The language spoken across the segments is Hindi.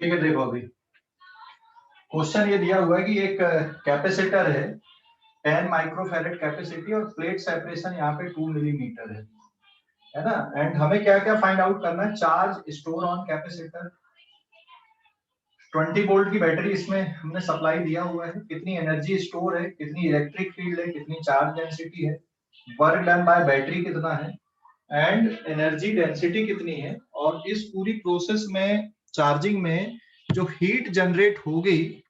ठीक है, देखो अभी क्वेश्चन ये दिया हुआ है कि एक कैपेसिटर है 10 माइक्रोफैरेड कैपेसिटी और प्लेट सेपरेशन यहाँ पे 2 मिलीमीटर है ना। एंड हमें क्या क्या फाइंड आउट करना है, charge store on capacitor, 20 volt की बैटरी इसमें हमने सप्लाई दिया हुआ है, कितनी एनर्जी स्टोर है, कितनी इलेक्ट्रिक फील्ड है, कितनी चार्ज डेंसिटी है, वर्क डन बाय बैटरी कितना है एंड एनर्जी डेंसिटी कितनी है, और इस पूरी प्रोसेस में चार्जिंग में जो हीट जनरेट होगी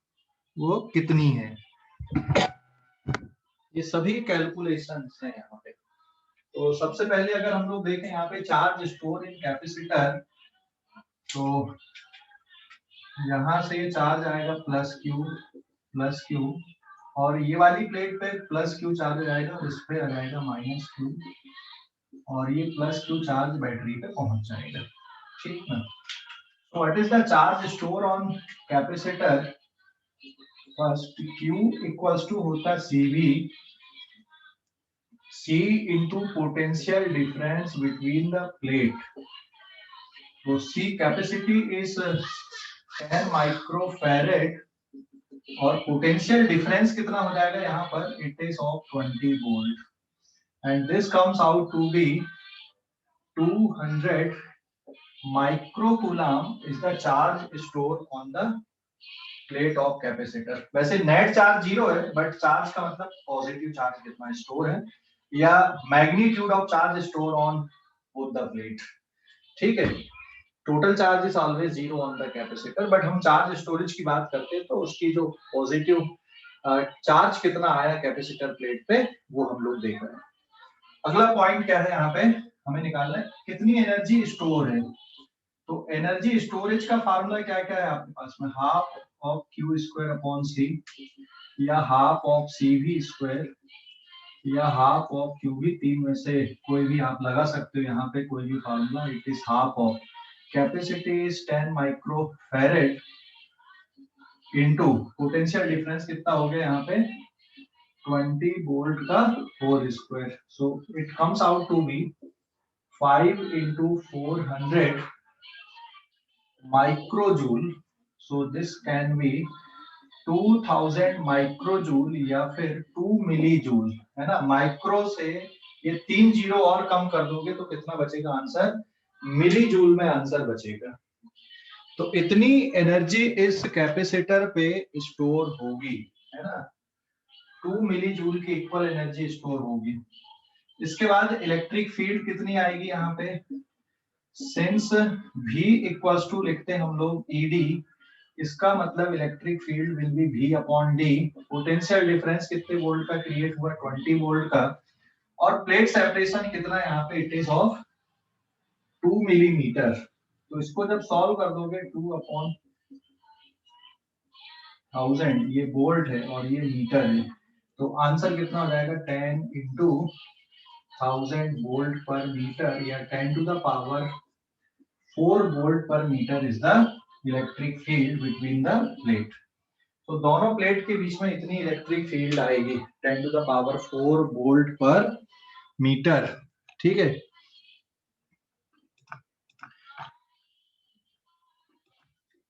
वो कितनी है। ये सभी कैलकुलेशंस हैं यहाँ पे। तो सबसे पहले अगर हम लोग देखें यहाँ पे चार्ज स्टोर इन कैपेसिटर, तो यहाँ से ये चार्ज आएगा प्लस क्यू, और ये वाली प्लेट पे प्लस क्यू चार्ज आएगा और इस पे आ जाएगा माइनस क्यू, और ये प्लस क्यू चार्ज बैटरी पे पहुंच जाएगा। ठीक ना। So what is the charge store on capacitor? First Q equals to होता है CV, C into potential difference between the plate. So C capacity is 10 microfarad और potential difference कितना हो जाएगा यहाँ पर, it is of 20 volt and this comes out to be 200 microcoulomb is the charge stored on the plate of capacitor. वैसे नेट चार्ज 0 है, बट चार्ज का मतलब पॉजिटिव चार्ज कितना स्टोर है या magnitude of charge store on both the plate. ठीक है, total charge is always 0 on the capacitor, but हम चार्ज स्टोरेज की बात करते हैं तो उसकी जो पॉजिटिव चार्ज कितना आया कैपेसिटर प्लेट पे वो हम लोग देख रहे हैं। अगला पॉइंट क्या है, यहाँ पे हमें निकालना है कितनी एनर्जी स्टोर है। तो एनर्जी स्टोरेज का फार्मूला क्या क्या है आपके पास में, half of Q square upon C, या half of C V square, या हाफ ऑफ क्यू वी, तीन में से कोई भी आप लगा सकते हो यहाँ पे कोई भी formula. It is half of capacity is 10 microfarad into potential difference कितना हो गया यहाँ पे 20 वोल्ट का whole square. So it comes out to be 5 into 400 microjoule. So this can be 2000 microjoule या फिर 2 मिलीजूल, है ना। माइक्रो से ये 3 जीरो और कम कर दोगे तो कितना बचेगा आंसर, मिलीजूल में आंसर बचेगा। तो इतनी एनर्जी इस कैपेसिटर पे स्टोर होगी, है ना, 2 मिलीजूल की इक्वल एनर्जी स्टोर होगी। इसके बाद इलेक्ट्रिक फील्ड कितनी आएगी यहाँ पे, सिंस V इक्वल्स टू लिखते हैं हम लोग ED, इसका मतलब electric field will B V upon D। Potential difference कितने वोल्ट का क्रिएट हुआ 20 वोल्ट का, और प्लेट सेपरेशन कितना यहाँ पे इट इज ऑफ 2 मिलीमीटर। तो इसको जब सॉल्व कर दोगे 2 अपॉन 1000, ये वोल्ट है और ये मीटर है, तो आंसर कितना हो जाएगा 10 into 1000 वोल्ट पर मीटर, या 10 to the power 4 volt per metre is the electric field between the plate. तो दोनों प्लेट के बीच में इतनी इलेक्ट्रिक फील्ड आएगी 10 to the power 4 volt per metre. ठीक है,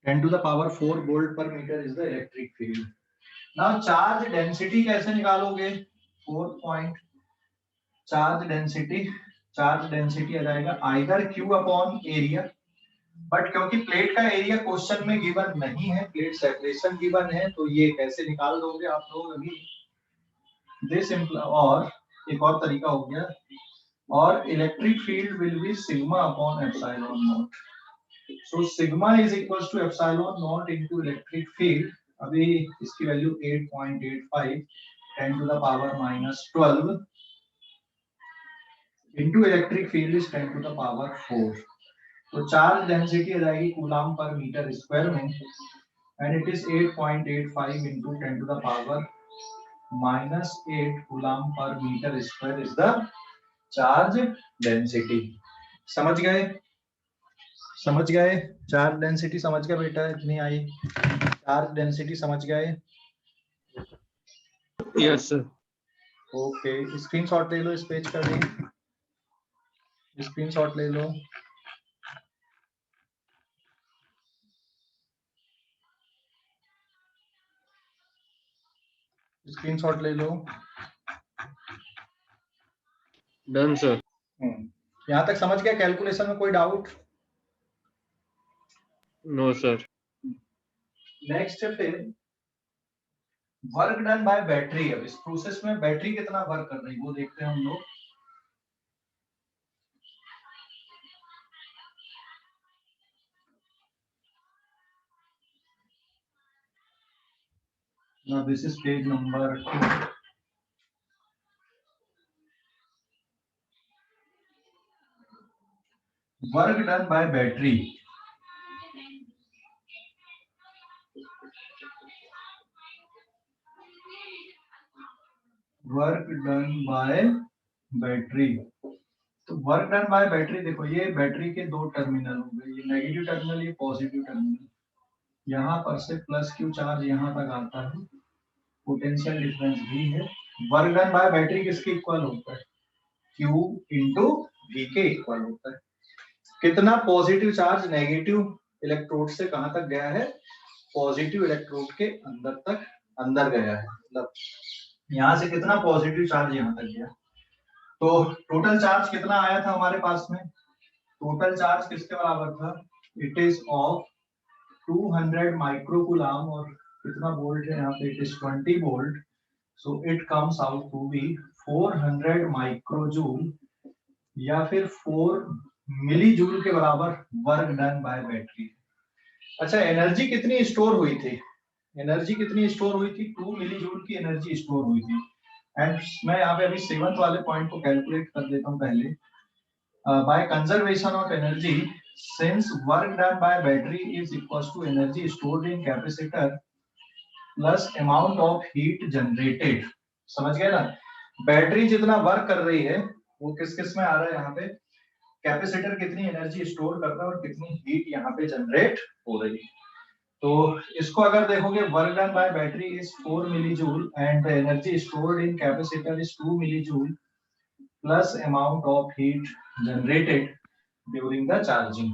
ten to the power 4 volt per metre is the electric field. Now charge density कैसे निकालोगे, 4 पॉइंट चार्ज डेंसिटी आ जाएगा either Q upon area, but क्योंकि प्लेट का एरिया क्वेश्चन में गिवन नहीं है, प्लेट सेपरेशन गिवन है, तो ये कैसे निकाल दोगे आप लोग अभी, दिस और एक और तरीका हो गया, और electric field will be sigma upon epsilon naught. So sigma is equals to epsilon naught into electric field. अभी इसकी value 8.85 10 to the power -12 into electric field is 10 to the power 4। तो चार्ज डेंसिटी आ जाएगी कूलम पर मीटर स्क्वायर में, and it is 8.85 into 10 to the power -8 coulomb per metre square is the charge density. समझ गए, समझ गए, चार्ज डेंसिटी समझ गए बेटा, इतनी आई चार्ज डेंसिटी समझ गए। Yes sir. ओके, स्क्रीनशॉट ले लो इस पेज का भी, स्क्रीनशॉट ले लो। स्क्रीनशॉट ले लो। Done sir. यहाँ तक समझ गया कैलकुलेशन में कोई डाउट? No sir. नेक्स्ट है फिर वर्क डन बाय बैटरी। अब इस प्रोसेस में बैटरी कितना वर्क कर रही है वो देखते हैं हम लोग। Now this is page number 2. Work done by battery. Work done by battery. तो वर्क डन बाय बैटरी देखो, ये बैटरी के दो टर्मिनल हो गए, ये नेगेटिव टर्मिनल, ये पॉजिटिव टर्मिनल। यहाँ पर से प्लस क्यू चार्ज यहाँ तक आता है, पोटेंशियल डिफरेंस भी है। वर्क डन बाय बैटरी किसके इक्वल होता है? Q इंटू V के इक्वल होता है। कितना पॉजिटिव चार्ज नेगेटिव इलेक्ट्रोड से कहां तक गया है? पॉजिटिव इलेक्ट्रोड के अंदर तक, अंदर गया है। मतलब यहां से कितना पॉजिटिव चार्ज यहां तक गया। तो टोटल चार्ज कितना आया था हमारे पास में? टोटल चार्ज किसके बराबर था? इट इज ऑफ 200 माइक्रोकूलम, और कितना वोल्ट है यहाँ पे? It is 20 volt. So it comes out to be 400 microjoule या फिर 4 मिली जूल के बराबर वर्क डन बाय बैटरी। अच्छा, एनर्जी कितनी स्टोर हुई थी? एनर्जी कितनी स्टोर हुई थी? 2 मिली जूल की एनर्जी स्टोर हुई थी। एंड मैं यहाँ पे अभी 7th वाले पॉइंट को कैलकुलेट कर देता हूँ पहले। By conservation of energy, since work done by battery is equal to energy stored in capacitor plus amount of heat generated. समझ गए ना? बैटरी जितना वर्क कर रही है वो किस किस में आ रहा है यहाँ पे? कैपेसिटर कितनी एनर्जी स्टोर कर रहा है और कितनी हीट यहाँ पे जनरेट हो रही है। तो इसको अगर देखोगे, work done by battery is 4 millijoule and energy stored in capacitor is 2 millijoule plus amount of heat generated during the charging.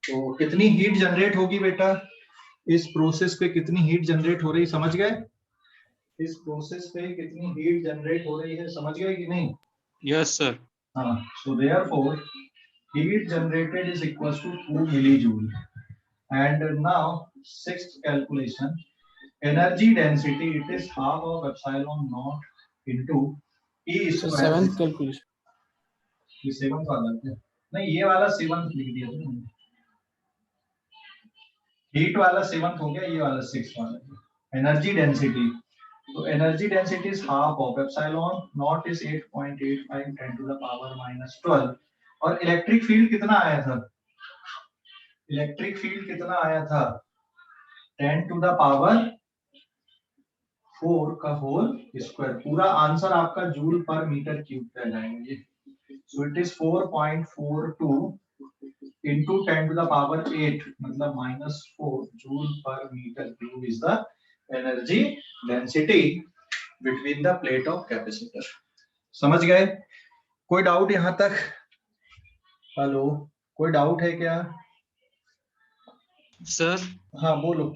तो कितनी हीट जनरेट होगी बेटा इस प्रोसेस पे? कितनी हीट जनरेट हो रही, समझ गए? इस प्रोसेस पे कितनी हीट जनरेट हो रही है, समझ गए कि नहीं? Yes sir. हाँ, so therefore heat generated is equals to 2 millijoule. And now sixth calculation, energy density, it is half of epsilon naught into E square. Seventh calculation, ये सेवंथ वाला है नहीं, ये वाला सेवंथ लिख दिया था मैंने। हीट वाला सेवंथ हो गया, ये वाला सिक्स्थ वाला। एनर्जी डेंसिटी, तो energy density is half of epsilon naught is 8.85 10 to the power -12। और इलेक्ट्रिक फील्ड कितना आया था? इलेक्ट्रिक फील्ड कितना आया था? 10 टू द पावर 4 का होल स्क्वायर। पूरा आंसर आपका जूल पर मीटर क्यूब पे जाएंगे। So it is 4.42 into 10 to the power 8 मतलब -4 joule per metre cube is the energy density between the plate of capacitor. समझ गए? कोई डाउट यहां तक? हेलो, कोई डाउट है क्या? सर। हाँ बोलो।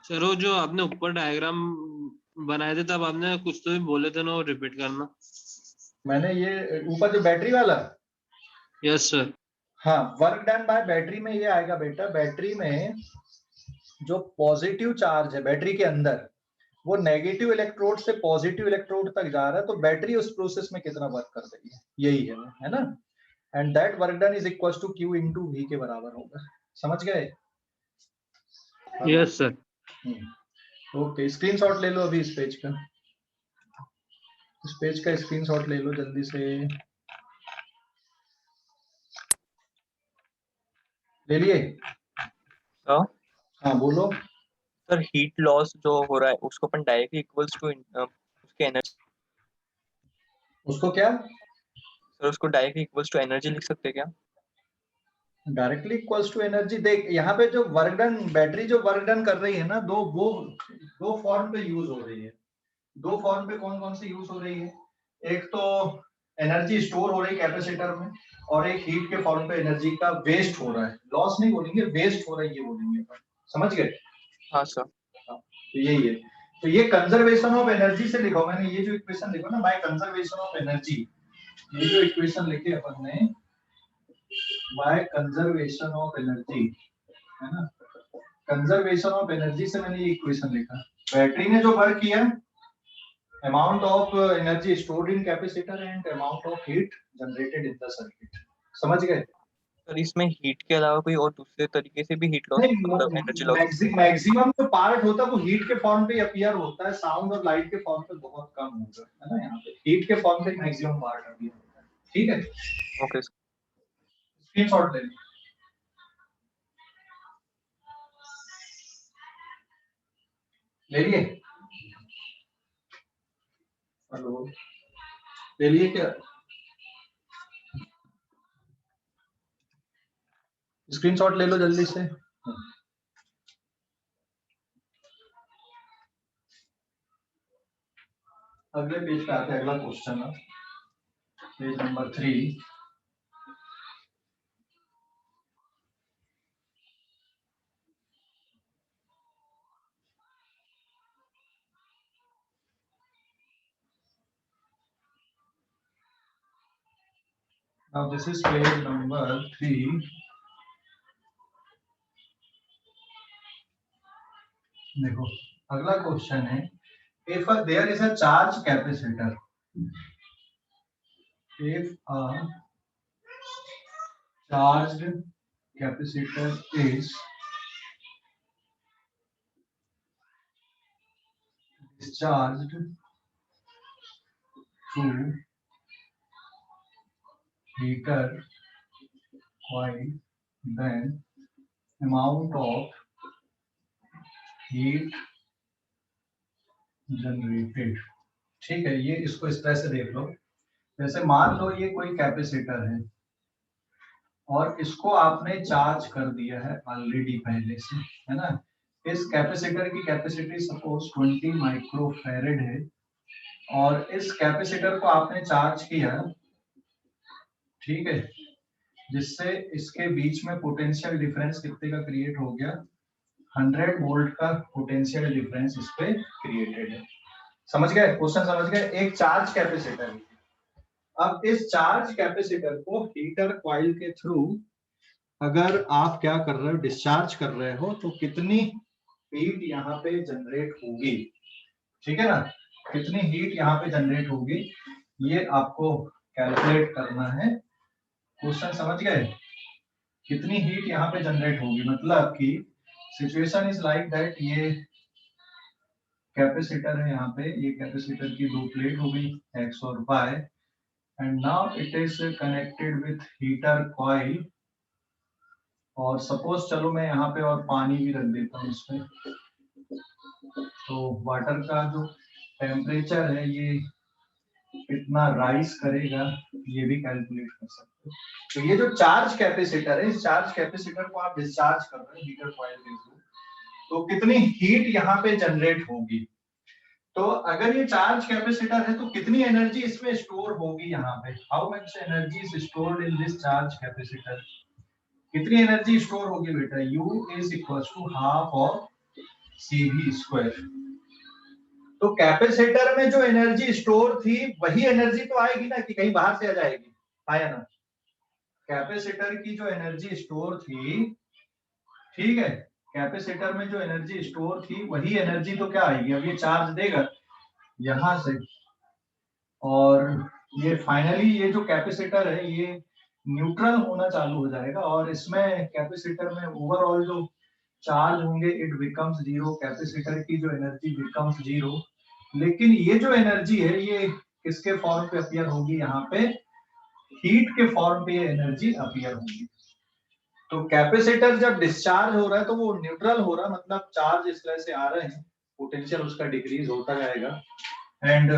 सर वो जो आपने ऊपर डायग्राम बनाए थे तब आपने कुछ तो भी बोले थे ना, वो रिपीट करना। मैंने ये ऊपर जो बैटरी वाला। Yes sir. हाँ, वर्क डन बाय बैटरी में ये आएगा बेटा, बैटरी में जो पॉजिटिव चार्ज है बैटरी के अंदर वो नेगेटिव इलेक्ट्रोड से पॉजिटिव इलेक्ट्रोड तक जा रहा है, तो बैटरी उस प्रोसेस में कितना वर्क कर रही है, यही है ना? And that work done is equal to Q into V के बराबर होगा। समझ गए? Yes sir. ओके, स्क्रीनशॉट ले लो अभी इस पेज का। इस पेज का स्क्रीनशॉट ले लो जल्दी से। ले लिए? हाँ बोलो सर। हीट लॉस जो हो रहा है उसको अपन डायरेक्टली इक्वल्स टू उसके एनर्जी, उसको क्या सर उसको डायरेक्टली इक्वल्स टू एनर्जी लिख सकते हैं क्या? Directly equals to energy. देख यहाँ पे जो वर्क डन, बैटरी जो वर्क डन कर रही है ना, दो फॉर्म पे यूज हो रही है। दो फॉर्म पे कौन कौन सी यूज हो रही है? एक तो एनर्जी स्टोर हो रही है कैपेसिटर में, और एक हीट के फॉर्म पे एनर्जी का वेस्ट हो रहा है। लॉस नहीं बोलेंगे, वेस्ट हो रहा है ये बोलेंगे। समझ गए? हाँ सर। तो यही है। तो ये कंजर्वेशन ऑफ एनर्जी से लिखा मैंने, ये जो इक्वेशन लिखा ना, बाय कंजर्वेशन ऑफ एनर्जी, ये जो इक्वेशन लिखे अपन ने बाय कंजर्वेशन ऑफ एनर्जी, है ना, कंजर्वेशन ऑफ एनर्जी से मैंने ये इक्वेशन लिखा। बैटरी ने जो वर्क किया, amount of energy stored in capacitor and amount of heat generated in the circuit. समझ गए? सर इसमें हीट के अलावा कोई और दूसरे तरीके से भी हीट लॉस, मतलब एनर्जी लॉस? मैक्सिमम जो पार्ट होता है वो हीट के फॉर्म पे अपीयर होता है, साउंड और लाइट के फॉर्म पे बहुत कम होता है ना, यहाँ पे हीट के फॉर्म पे मैक्सिमम पार्ट अपीयर होता है। ठीक है, ओके सर। स्क्रीनशॉट ले लीजिए। ले लिए? हेलो, ले लिए क्या? स्क्रीनशॉट ले लो जल्दी से। अगले पेज पे आते हैं, अगला क्वेश्चन है page number 3। Now this is page number 3. देखो अगला क्वेश्चन है, if there is a charge capacitor, if a charged capacitor is discharged through heater coil, then amount of heat generated। ठीक है, ये इसको इस तरह से देख लो, जैसे मान लो ये कोई कैपेसिटर है और इसको आपने चार्ज कर दिया है ऑलरेडी पहले से, है ना। इस कैपेसिटर की कैपेसिटी सपोज 20 माइक्रोफैरेड है और इस कैपेसिटर को आपने चार्ज किया, ठीक है, जिससे इसके बीच में पोटेंशियल डिफरेंस कितने का क्रिएट हो गया, 100 वोल्ट का पोटेंशियल डिफरेंस इस पे क्रिएटेड है। समझ गए क्वेश्चन? समझ गए? एक चार्ज कैपेसिटर है। अब इस चार्ज कैपेसिटर को हीटर कॉइल के थ्रू अगर आप क्या कर रहे हो, डिस्चार्ज कर रहे हो, तो कितनी हीट यहाँ पे जनरेट होगी, ठीक है ना, कितनी हीट यहाँ पे जनरेट होगी, ये आपको कैलकुलेट करना है। क्वेश्चन समझ गए? कितनी हीट यहाँ पे जनरेट होगी, मतलब कि सिचुएशन इज लाइक दैट, ये कैपेसिटर है, यहाँ पे ये कैपेसिटर की दो प्लेट हो गई एक्स और y, and now it is connected with heater coil, और सपोज चलो मैं यहाँ पे और पानी भी रख देता हूँ इसमें, तो वाटर का जो टेम्परेचर है ये कितना राइज करेगा ये भी कैलकुलेट कर सकते हो। तो ये जो चार्ज कैपेसिटर है, इस चार्ज कैपेसिटर को आप डिस्चार्ज कर रहे हैं हीटर कॉइल के थ्रू, तो कितनी हीट यहाँ पे जनरेट होगी। तो अगर ये चार्ज कैपेसिटर है तो कितनी एनर्जी इसमें स्टोर होगी यहाँ पे, how much energy is stored in this charge capacitor, कितनी एनर्जी स्टोर होगी बेटा, U is equal to half of CV square. तो कैपेसिटर में जो एनर्जी स्टोर थी वही एनर्जी तो आएगी ना, कि कहीं बाहर से आ जाएगी, आया ना। कैपेसिटर की जो एनर्जी स्टोर थी, ठीक है, कैपेसिटर में जो एनर्जी स्टोर थी वही एनर्जी तो क्या आएगी, अब ये चार्ज देगा यहां से, और ये फाइनली ये जो कैपेसिटर है ये न्यूट्रल होना चालू हो जाएगा, और इसमें कैपेसिटर में ओवरऑल जो चार्ज होंगे इट बिकम्स जीरो, कैपेसिटर की जो एनर्जी बिकम्स जीरो, लेकिन ये जो एनर्जी है ये किसके फॉर्म पे अपीयर होगी, यहाँ पे हीट के फॉर्म पे ये एनर्जी अपीयर होगी। तो कैपेसिटर जब डिस्चार्ज हो रहा है तो वो न्यूट्रल हो रहा है, मतलब चार्ज इस तरह से आ रहे हैं, पोटेंशियल उसका डिक्रीज होता जाएगा, एंड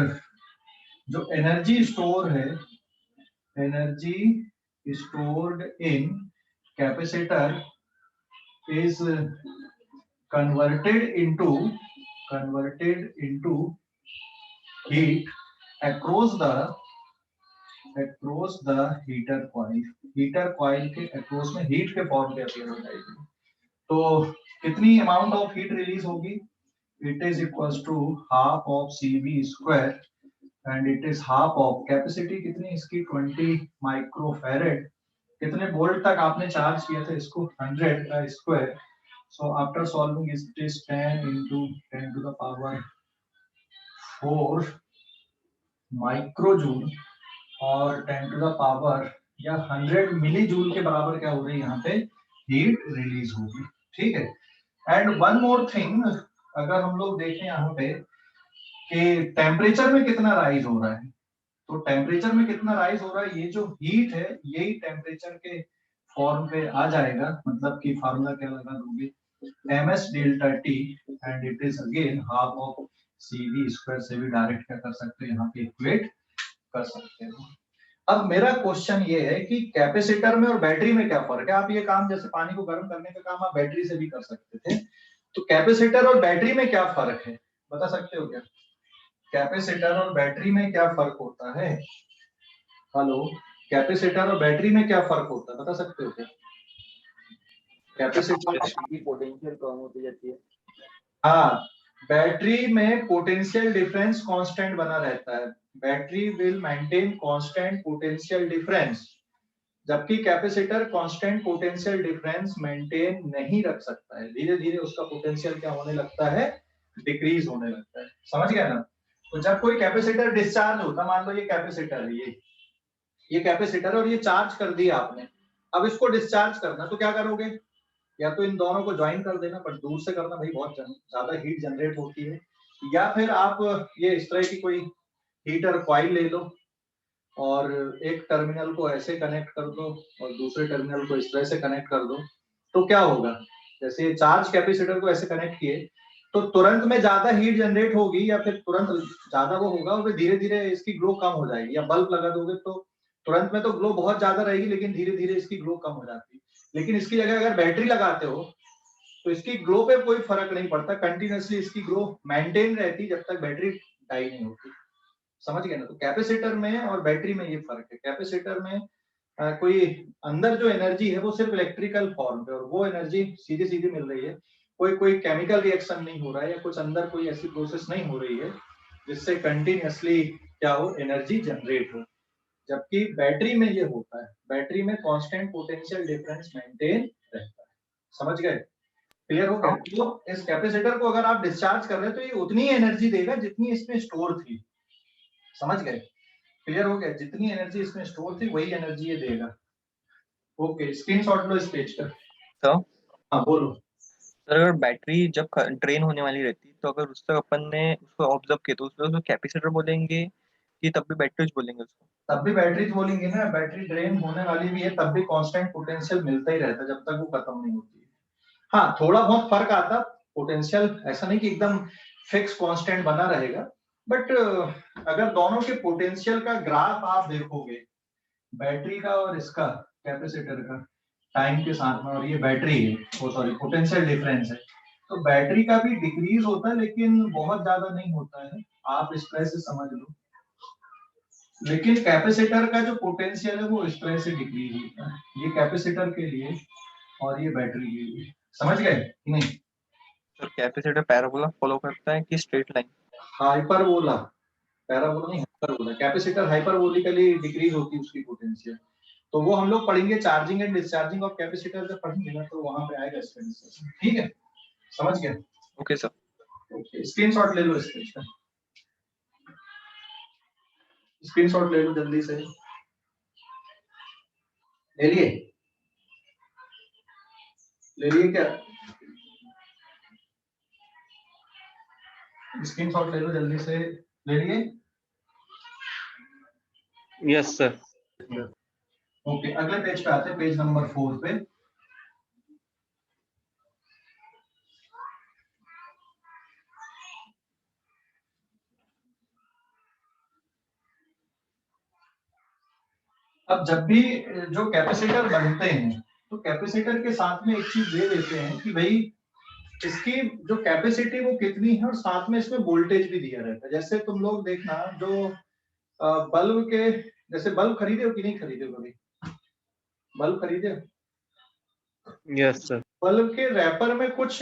जो एनर्जी स्टोर है, energy stored in capacitor is converted into heat across the heater coil, heater coil के across में heat के फॉर्म पे अपीयर हो जाएगी। तो कितनी अमाउंट ऑफ हीट रिलीज होगी, it is equals to half of CV square and it is half of capacity कितनी इसकी 20 माइक्रोफैरेड, कितने वोल्ट तक आपने चार्ज किया था इसको 100 का square, so after solving it is 10 into 10 to the power 4 माइक्रोजूल और 10 टू द पावर या 100 मिली जूल के बराबर क्या हो रही है यहाँ पे हीट रिलीज होगी, ठीक है। एंड वन मोर थिंग, अगर हम लोग देखें यहाँ पे कि टेम्परेचर में कितना राइज हो रहा है, तो टेम्परेचर में कितना राइज हो रहा है, ये जो हीट है यही टेम्परेचर के फॉर्म पे आ जाएगा, मतलब कि फार्मूला क्या लगा दोगे ms delta T and it is again half of cv square से भी डायरेक्ट क्या कर सकते हो यहाँ पे इक्वेट कर सकते हो। अब मेरा क्वेश्चन ये है कि कैपेसिटर में और बैटरी में क्या फर्क है। आप ये काम जैसे पानी को गर्म करने का काम आप बैटरी से भी कर सकते थे, तो कैपेसिटर और बैटरी में क्या फर्क है बता सकते हो क्या? कैपेसिटर और बैटरी में क्या फर्क होता है? हेलो, कैपेसिटर और बैटरी में क्या फर्क होता है बता सकते हो क्या? कैपेसिटर की पोटेंशियल कम होती जाती है। हाँ, बैटरी में पोटेंशियल डिफरेंस कांस्टेंट बना रहता है, battery will maintain constant potential difference, जबकि capacitor constant potential difference maintain नहीं रख सकता है, धीरे धीरे उसका पोटेंशियल क्या होने लगता है डिक्रीज होने लगता है, समझ गए ना। तो जब कोई कैपेसिटर डिस्चार्ज होता, मान लो ये कैपेसिटर है, ये कैपेसिटर और ये चार्ज कर दिया आपने, अब इसको डिस्चार्ज करना तो क्या करोगे, या तो इन दोनों को ज्वाइन कर देना, पर दूर से करना भाई बहुत ज्यादा हीट जनरेट होती है, या फिर आप ये इस तरह की कोई हीटर कॉइल ले लो और एक टर्मिनल को ऐसे कनेक्ट कर दो और दूसरे टर्मिनल को इस तरह से कनेक्ट कर दो, तो क्या होगा, जैसे चार्ज कैपेसिटर को ऐसे कनेक्ट किए तो तुरंत में ज्यादा हीट जनरेट होगी या फिर तुरंत ज्यादा वो होगा और धीरे धीरे इसकी ग्लो कम हो जाएगी, या बल्ब लगा दोगे तो तुरंत में तो ग्लो बहुत ज्यादा रहेगी लेकिन धीरे धीरे इसकी ग्लो कम हो जाती है। लेकिन इसकी जगह अगर बैटरी लगाते हो तो इसकी ग्लो पे कोई फर्क नहीं पड़ता, कंटिन्यूअसली इसकी ग्लो मेंटेन रहती जब तक बैटरी डाई नहीं होती, समझ गए ना। तो कैपेसिटर में और बैटरी में ये फर्क है, कैपेसिटर में कोई अंदर जो एनर्जी है वो सिर्फ इलेक्ट्रिकल फॉर्म पे और वो एनर्जी सीधी सीधी मिल रही है, कोई केमिकल रिएक्शन नहीं हो रहा है या कुछ अंदर कोई ऐसी प्रोसेस नहीं हो रही है जिससे कंटिन्यूअसली क्या हो एनर्जी जनरेट हो, जबकि बैटरी में ये होता है, बैटरी में कांस्टेंट पोटेंशियल डिफरेंस मेंटेन रहता है, समझ गए, क्लियर हो गया। तो इस कैपेसिटर को अगर आप डिस्चार्ज कर रहे हैं तो ये उतनी एनर्जी देगा जितनी इसमें स्टोर थी, समझ गए, क्लियर हो गया, जितनी एनर्जी इसमें स्टोर थी वही एनर्जी ये देगा। ओके, स्क्रीनशॉट लो इस पेज का। तो हाँ बोलो। सर अगर बैटरी जब ड्रेन होने वाली रहती तो अगर उस तक अपन ने उसको ऑब्जर्व किया तो उसको कैपेसिटर बोलेंगे कि तब भी बैटरीज बोलेंगे उसको? तब भी बैटरीज बोलेंगे ना, बैटरी ड्रेन होने वाली भी है तब भी कांस्टेंट पोटेंशियल मिलता ही रहता है जब तक वो खत्म नहीं होती है। हाँ, थोड़ा बहुत फर्क आता पोटेंशियल, ऐसा नहीं कि एकदम फिक्स कांस्टेंट बना रहेगा, बट अगर दोनों के पोटेंशियल का ग्राफ आप देखोगे, बैटरी का और इसका कैपेसिटर का टाइम के साथ में, और ये बैटरी है वो सॉरी पोटेंशियल डिफरेंस है, तो बैटरी का भी डिक्रीज होता है लेकिन बहुत ज्यादा नहीं होता है, आप इस तरह से समझ लो, लेकिन कैपेसिटर का जो पोटेंशियल है वो इस तरह से डिक्रीज होता है, ये कैपेसिटर के लिए और ये बैटरी के लिए, समझ गए कि नहीं। सर कैपेसिटर पैराबोला फॉलो करता है कि स्ट्रेट लाइन? हाइपरबोला, पैराबोला नहीं हाइपरबोला, कैपेसिटर हाइपरबोलिकली डिक्रीज होती है उसकी पोटेंशियल, तो वो हम लोग पढ़ेंगे charging and discharging of capacitor जब पढ़ेंगे ना तो वहां पे आएगा इसका डिस्कशन, ठीक है, समझ गए। Okay sir. ओके, स्क्रीनशॉट ले लो इस पेज का, स्क्रीनशॉट ले लो जल्दी से, ले लिए, ले लिए क्या, स्क्रीनशॉट ले लो जल्दी से, ले लिए। Yes sir. ओके, अगले पेज पे आते हैं, पेज नंबर 4 पे। अब जब भी जो कैपेसिटर बनते हैं तो कैपेसिटर के साथ में एक चीज दे देते हैं कि भाई इसकी जो कैपेसिटी वो कितनी है और साथ में इसमें वोल्टेज भी दिया रहता है। जैसे तुम लोग देखना जो बल्ब के, जैसे बल्ब खरीदे हो कि नहीं खरीदे हो कभी, बल्ब खरीदे हो? Yes sir. बल्ब के रैपर में कुछ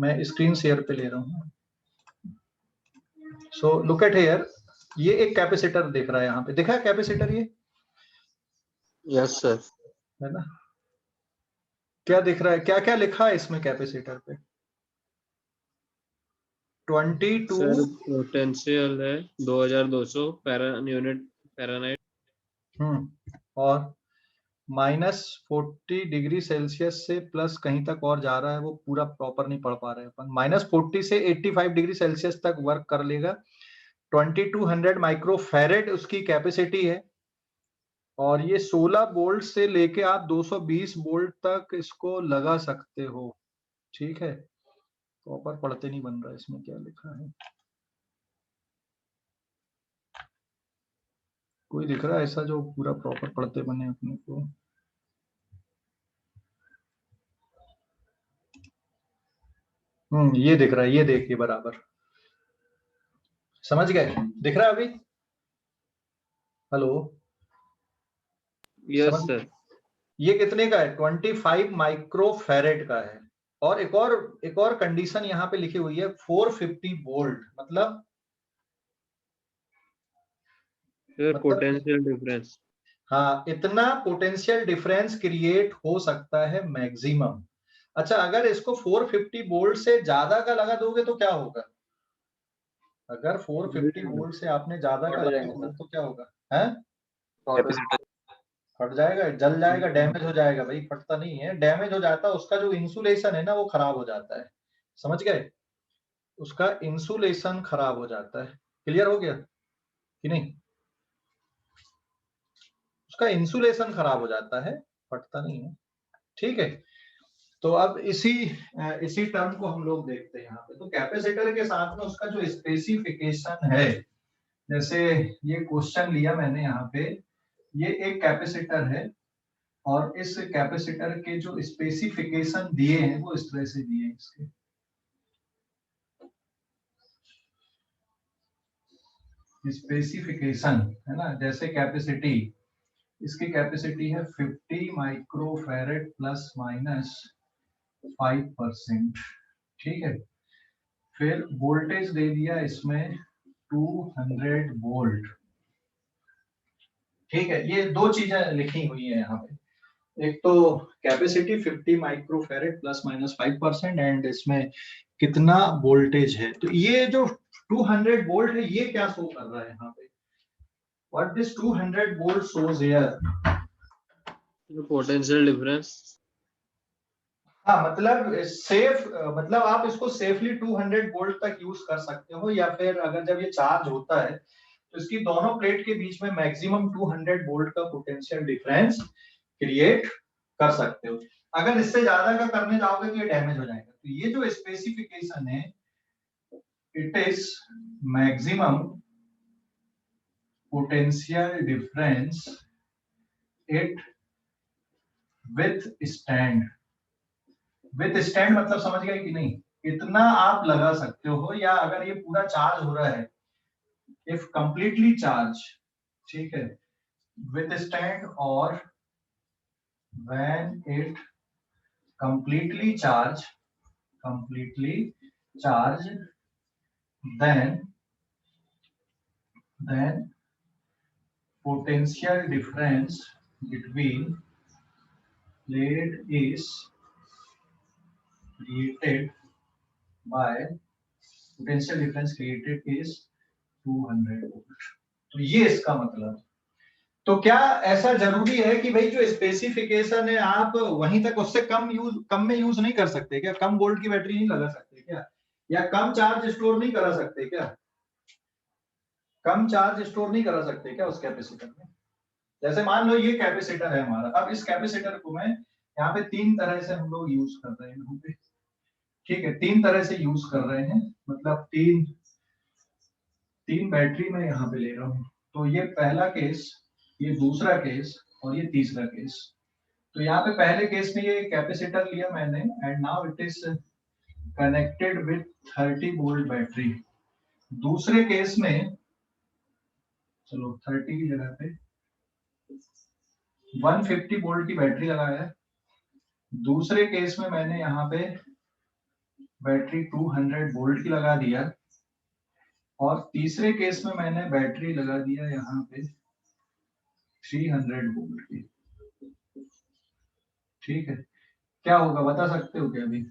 मैं स्क्रीन शेयर पे ले रहा हूँ। सो लुक एट हियर, ये एक कैपेसिटर दिख रहा है यहाँ पे, दिखा है कैपेसिटर ये, यस सर। है ना? क्या दिख रहा है, क्या क्या लिखा है इसमें कैपेसिटर पे? 22 सर पोटेंशियल है 2200 यूनिट फ़ारेनहाइट। और -40 डिग्री सेल्सियस से प्लस कहीं तक और जा रहा है, वो पूरा प्रॉपर नहीं पढ़ पा रहे हैं अपन। -40 से 85 डिग्री सेल्सियस तक वर्क कर लेगा। 2200 माइक्रोफैरेड उसकी कैपेसिटी है, और ये 16 वोल्ट से लेके आप 220 वोल्ट तक इसको लगा सकते हो। ठीक है, प्रॉपर पढ़ते नहीं बन रहा है, इसमें क्या लिखा है? कोई दिख रहा है ऐसा जो पूरा प्रॉपर पढ़ते बने अपने को? ये दिख रहा है, ये देखिए बराबर, समझ गए? दिख रहा है अभी? Hello, yes sir. ये कितने का है? 25 माइक्रोफैरेड का है। और एक और कंडीशन यहाँ पे लिखी हुई है, 450 वोल्ट, मतलब पोटेंशियल डिफरेंस। हाँ, इतना पोटेंशियल डिफरेंस क्रिएट हो सकता है मैक्सिमम। अच्छा, अगर इसको 450 वोल्ट से ज्यादा का लगा दोगे तो क्या होगा? अगर 450 वोल्ट से आपने ज्यादा का लगा दोगे तो क्या होगा? है फट जाएगा, जल जाएगा, डैमेज हो जाएगा। भाई फटता नहीं है, डैमेज हो जाता है, उसका जो इंसुलेशन है ना वो खराब हो जाता है। समझ गए? उसका इंसुलेशन खराब हो जाता है। क्लियर हो गया कि नहीं? उसका इंसुलेशन खराब हो जाता है, फटता नहीं है। ठीक है, तो अब इसी टर्म को हम लोग देखते हैं यहाँ पे। तो कैपेसिटर के साथ में उसका जो स्पेसिफिकेशन है, जैसे ये क्वेश्चन लिया मैंने यहाँ पे, ये एक कैपेसिटर है, और इस कैपेसिटर के जो स्पेसिफिकेशन दिए हैं वो इस तरह से दिए हैं। इसके स्पेसिफिकेशन है ना, जैसे कैपेसिटी, इसकी कैपेसिटी है 50 माइक्रोफैरेड प्लस माइनस 5%। ठीक है, फिर वोल्टेज दे दिया इसमें 200 वोल्ट। ठीक है, ये दो चीजें लिखी हुई है यहाँ पे, एक तो capacity 50 microfarad plus minus 5% and इसमें कितना वोल्टेज है। तो ये जो 200 वोल्ट है ये क्या शो कर रहा है यहाँ पे? What this 200 volt shows here? Potential difference. हाँ, मतलब सेफ, मतलब आप इसको सेफली 200 वोल्ट तक यूज कर सकते हो, या फिर अगर जब ये चार्ज होता है तो इसकी दोनों प्लेट के बीच में मैक्सिमम 200 वोल्ट का पोटेंशियल डिफरेंस क्रिएट कर सकते हो। अगर इससे ज्यादा का करने जाओगे तो ये डैमेज हो जाएगा। तो ये जो स्पेसिफिकेशन है, it is maximum potential difference it with stand. With stand मतलब समझ गए कि नहीं? इतना आप लगा सकते हो, या अगर ये पूरा चार्ज हो रहा है, इफ कंप्लीटली चार्ज, ठीक है, विथ स्टैंड, और when it completely charged, then potential difference between plate is created by potential difference created is 200 volt। तो ये इसका मतलब। तो क्या ऐसा जरूरी है कि भाई जो स्पेसिफिकेशन है आप वहीं तक, उससे कम में यूज नहीं कर सकते क्या? कम वोल्ट की बैटरी नहीं लगा सकते क्या? या कम चार्ज स्टोर नहीं करा सकते क्या? कम चार्ज स्टोर नहीं करा सकते क्या उस कैपेसिटर में? जैसे मान लो ये कैपेसिटर है हमारा, अब इस कैपेसिटर को मैं यहाँ पे तीन तरह से हम लोग यूज कर रहे हैं यहाँ पे। ठीक है, तीन तरह से यूज कर रहे हैं, मतलब तीन बैटरी मैं यहाँ पे ले रहा हूँ। तो ये पहला केस, ये दूसरा केस, और ये तीसरा केस। तो यहाँ पे पहले केस में ये कैपेसिटर लिया मैंने, and now it is connected with 30 volt battery. दूसरे केस में, चलो 30 की जगह पे 150 वोल्ट की बैटरी लगाया है। दूसरे केस में मैंने यहाँ पे बैटरी 200 वोल्ट की लगा दिया, और तीसरे केस में मैंने बैटरी लगा दिया यहाँ पे 300 वोल्ट की। ठीक है, क्या होगा बता सकते हो क्या अभी?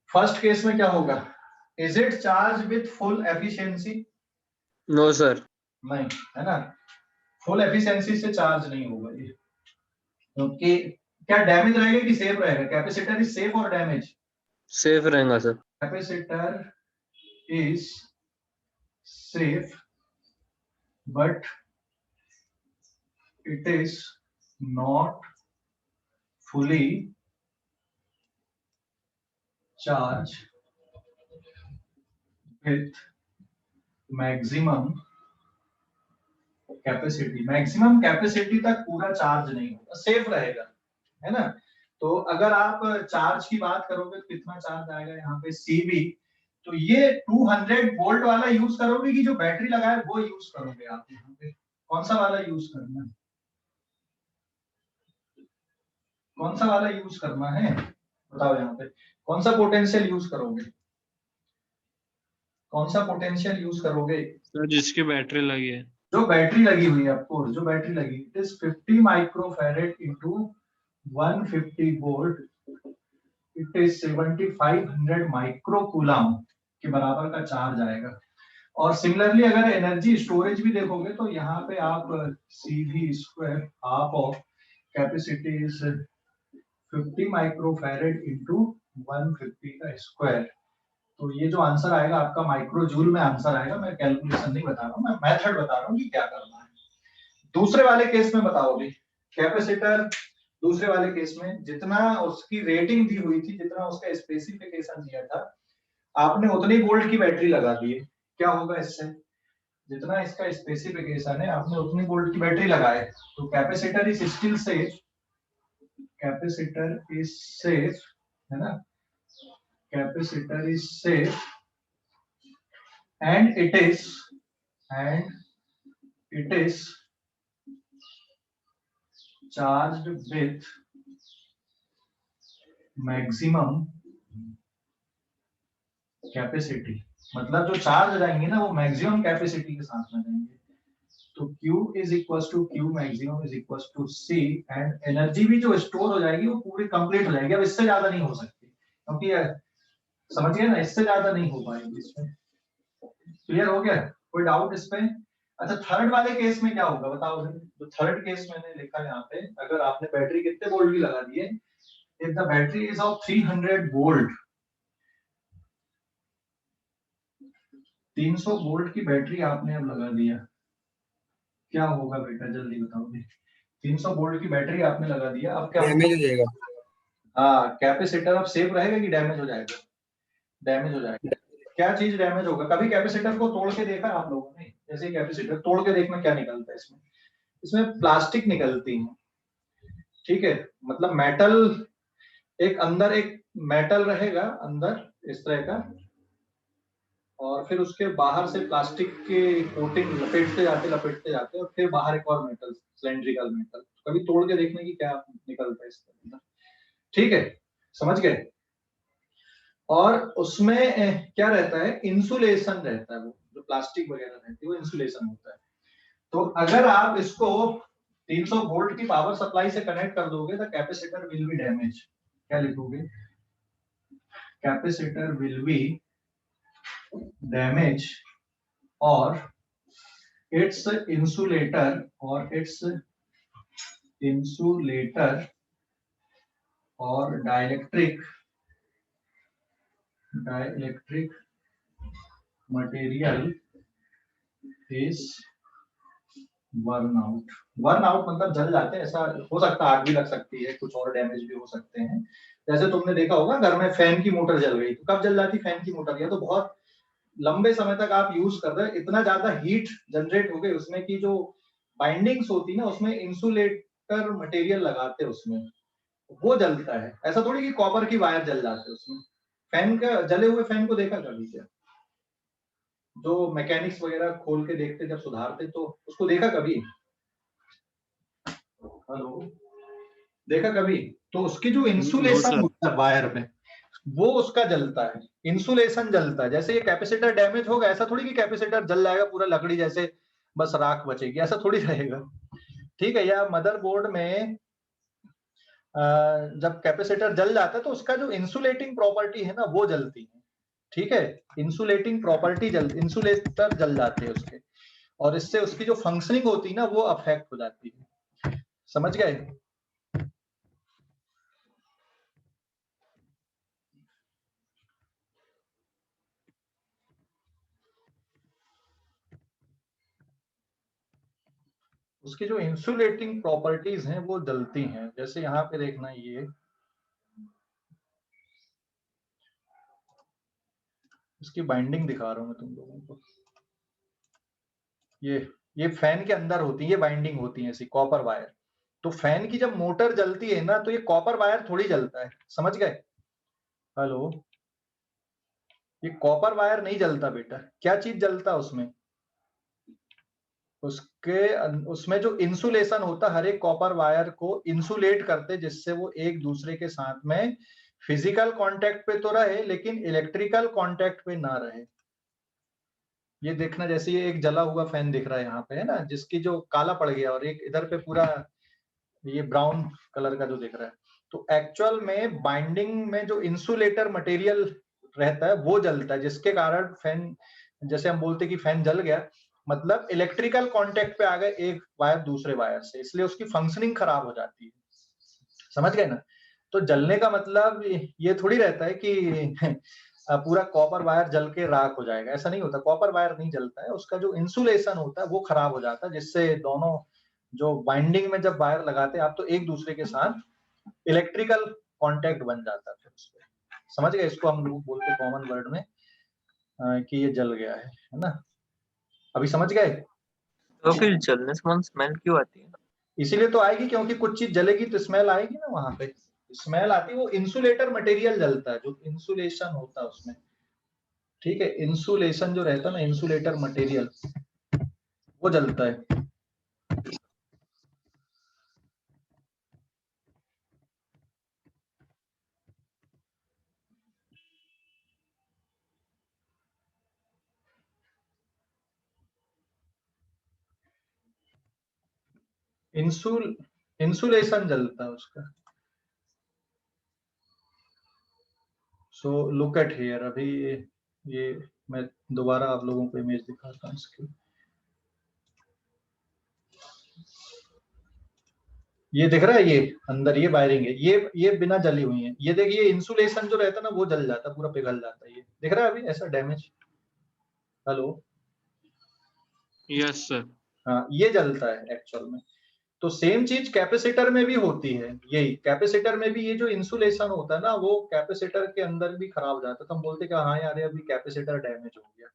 फर्स्ट केस में क्या होगा? Is it charge with full efficiency? No sir. नहीं, है ना, फुल एफिशिएंसी से चार्ज नहीं होगा ये, क्योंकि क्या डैमेज रहेगा कि सेफ रहेगा? कैपेसिटर इज सेफ और डैमेज? सेफ रहेगा sir. Capacitor is safe but it is not fully charged with maximum capacity। Maximum capacity तक पूरा चार्ज नहीं होगा, सेफ रहेगा, है ना। तो अगर आप चार्ज की बात करोगे तो कितना चार्ज आएगा यहाँ पे CV, तो ये 200 वोल्ट वाला यूज करोगे कि जो बैटरी लगा है वो यूज करोगे आप? यहाँ पे कौन सा वाला यूज करना है? कौन सा वाला यूज करना है बताओ? यहाँ पे कौन सा पोटेंशियल यूज करोगे? कौन सा पोटेंशियल यूज करोगे? सर जिसकी बैटरी लगी है। जो बैटरी लगी हुई है, ऑफकोर्स जो बैटरी लगी, it is 50 microfarad into 150 volt, it is 7500 microcoulomb के बराबर का चार्ज आएगा। और सिमिलरली अगर एनर्जी स्टोरेज भी देखोगे तो यहाँ पे आप CV square half of capacity is 50 microfarad into 150 का स्क्वायर। तो ये जो आंसर आएगा आपका माइक्रो जूल में आंसर आएगा। मैं कैलकुलेशन नहीं बता रहा हूँ, मैं मेथड बता रहा हूँ कि क्या करना है। दूसरे वाले केस में बताओगे कैपेसिटर, दूसरे वाले केस में जितना उसकी रेटिंग दी हुई थी, जितना उसका स्पेसिफिकेशन दिया था, आपने उतनी वोल्ट की बैटरी लगा दी है, क्या होगा इससे? जितना इसका स्पेसिफिकेशन है आपने उतनी वोल्ट की बैटरी लगाए, तो capacitor is still safe, capacitor is safe, है ना, capacitor is safe and it is charged with maximum capacity। मतलब जो चार्ज हो जाएंगे ना वो मैक्सिमम कैपेसिटी के साथ में जाएंगे। तो Q is equal to Q maximum is equal to C, and energy भी जो स्टोर हो जाएगी वो पूरी कंप्लीट हो जाएगी। अब इससे ज्यादा नहीं हो सकती, क्योंकि समझिए ना, इससे ज्यादा नहीं हो पाएगी इसमें। क्लियर हो गया? कोई डाउट इस पे? अच्छा, थर्ड वाले केस में क्या होगा बताओ? जो थर्ड केस मैंने लिखा यहाँ पे, अगर आपने बैटरी कितने वोल्ट की लगा दी है, if the battery is of 300 volt, 300 volt की बैटरी आपने अब लगा दिया, क्या होगा बेटा जल्दी बताओगे? 300 वोल्ट की बैटरी आपने लगा दिया, अब क्या डैमेज हो जाएगा। हाँ, कैपेसिटर अब सेफ रहेगा कि डैमेज हो जाएगा? डैमेज हो जाएगा। क्या चीज डैमेज होगा? कभी कैपेसिटर को तोड़ के देखा आप लोगों ने? जैसे कैपेसिटर तोड़ के देखना, क्या निकलता है इसमें? इसमें प्लास्टिक निकलती है, ठीक है, मतलब मेटल, एक अंदर एक मेटल रहेगा अंदर इस तरह का, और फिर उसके बाहर से प्लास्टिक के कोटिंग लपेटते जाते और फिर बाहर एक और मेटल, सिलेंड्रिकल मेटल। कभी तोड़ के देखने की क्या निकलता है इसके अंदर, ठीक है, समझ गए? और उसमें क्या रहता है? इंसुलेशन रहता है, वो जो प्लास्टिक वगैरह रहती है वो इंसुलेशन होता है। तो अगर आप इसको 300 वोल्ट की पावर सप्लाई से कनेक्ट कर दोगे तो कैपेसिटर विल बी डैमेज। क्या लिखोगे? कैपेसिटर विल बी डैमेज और इट्स इंसुलेटर और dielectric material is burn out मतलब जल जाते हैं। ऐसा हो सकता है, आग भी लग सकती है, कुछ और डैमेज भी हो सकते हैं। जैसे तुमने देखा होगा घर में फैन की मोटर जल गई, तो कब जल जाती फैन की मोटर? या तो बहुत लंबे समय तक आप यूज कर रहे हैं, इतना ज्यादा हीट जनरेट हो गई उसमें की जो बाइंडिंग्स होती है ना, उसमें इंसुलेटर मटेरियल लगाते हैं उसमें, वो जलता है। ऐसा थोड़ी कि कॉपर की वायर जल जाते हैं उसमें। फैन का जले हुए फैन को देखा कभी क्या? जो मैकेनिक्स वगैरह खोल के देखते जब सुधारते, तो उसको देखा कभी? हेलो, देखा कभी? तो उसकी जो इंसुलेशन होता है वायर में, वो उसका जलता है, इंसुलेशन जलता है। जैसे ये कैपेसिटर डैमेज होगा, ऐसा थोड़ी कि कैपेसिटर जल जाएगा पूरा लकड़ी जैसे बस राख बचेगी, ऐसा थोड़ी रहेगा। ठीक है, या मदरबोर्ड में जब कैपेसिटर जल जाता है तो उसका जो इंसुलेटिंग प्रॉपर्टी है ना वो जलती है। ठीक है, इंसुलेटिंग प्रॉपर्टी इंसुलेटर जल जाते हैं उसके, और इससे उसकी जो फंक्शनिंग होती है ना वो अफेक्ट हो जाती है। समझ गए? उसकी जो इंसुलेटिंग प्रॉपर्टीज हैं वो जलती हैं। जैसे यहाँ पे देखना, ये इसकी बाइंडिंग दिखा रहा हूं मैं तुम लोगों को। ये फैन के अंदर होती है, ये बाइंडिंग होती है ऐसी कॉपर वायर। तो फैन की जब मोटर जलती है ना तो ये कॉपर वायर थोड़ी जलता है, समझ गए? हेलो, ये कॉपर वायर नहीं जलता बेटा। क्या चीज जलता है उसमें? उसमें जो इंसुलेशन होता, हर एक कॉपर वायर को इंसुलेट करते जिससे वो एक दूसरे के साथ में फिजिकल कांटेक्ट पे तो रहे लेकिन इलेक्ट्रिकल कांटेक्ट पे ना रहे। ये देखना, जैसे ये एक जला हुआ फैन दिख रहा है यहाँ पे, है ना, जिसकी जो काला पड़ गया, और एक इधर पे पूरा ये ब्राउन कलर का जो दिख रहा है। तो एक्चुअल में बाइंडिंग में जो इंसुलेटर मटेरियल रहता है वो जलता है, जिसके कारण फैन, जैसे हम बोलते कि फैन जल गया, मतलब इलेक्ट्रिकल कांटेक्ट पे आ गए एक वायर दूसरे वायर से, इसलिए उसकी फंक्शनिंग खराब हो जाती है। समझ गए ना? तो जलने का मतलब ये थोड़ी रहता है कि पूरा कॉपर वायर जल के राख हो जाएगा, ऐसा नहीं होता। कॉपर वायर नहीं जलता है, उसका जो इंसुलेशन होता है वो खराब हो जाता है, जिससे दोनों जो बाइंडिंग में जब वायर लगाते हैं आप तो एक दूसरे के साथ इलेक्ट्रिकल कांटेक्ट बन जाता है फिर उसपे। समझ गए? इसको हम लोग बोलते हैं कॉमन वर्ड में कि ये जल गया है ना? अभी समझ गए? तो फिर जलने से मन स्मेल क्यों आती है? इसीलिए तो आएगी, क्योंकि कुछ चीज जलेगी तो स्मेल आएगी ना। वहां पे स्मेल आती है, वो इंसुलेटर मटेरियल जलता है, जो इंसुलेशन होता है उसमें। ठीक है, इंसुलेशन जो रहता है ना, इंसुलेटर मटेरियल वो जलता है। इंसुल इंसुलेशन जलता है उसका। So look at here. अभी ये मैं दोबारा आप लोगों को इमेज दिखाता हूँ इसकी। ये दिख रहा है, ये अंदर ये वायरिंग है, ये बिना जली हुई है। ये देखिए, इंसुलेशन जो रहता है ना वो जल जाता है, पूरा पिघल जाता है। ये दिख रहा है अभी ऐसा डैमेज? Hello, yes sir. हाँ, ये जलता है एक्चुअल में। तो सेम चीज कैपेसिटर में भी होती है। यही कैपेसिटर में भी ये जो इंसुलेशन होता है ना वो कैपेसिटर के अंदर भी खराब हो जाता है। तो हम बोलते हैं कि हाँ यार, अभी कैपेसिटर डैमेज हो गया।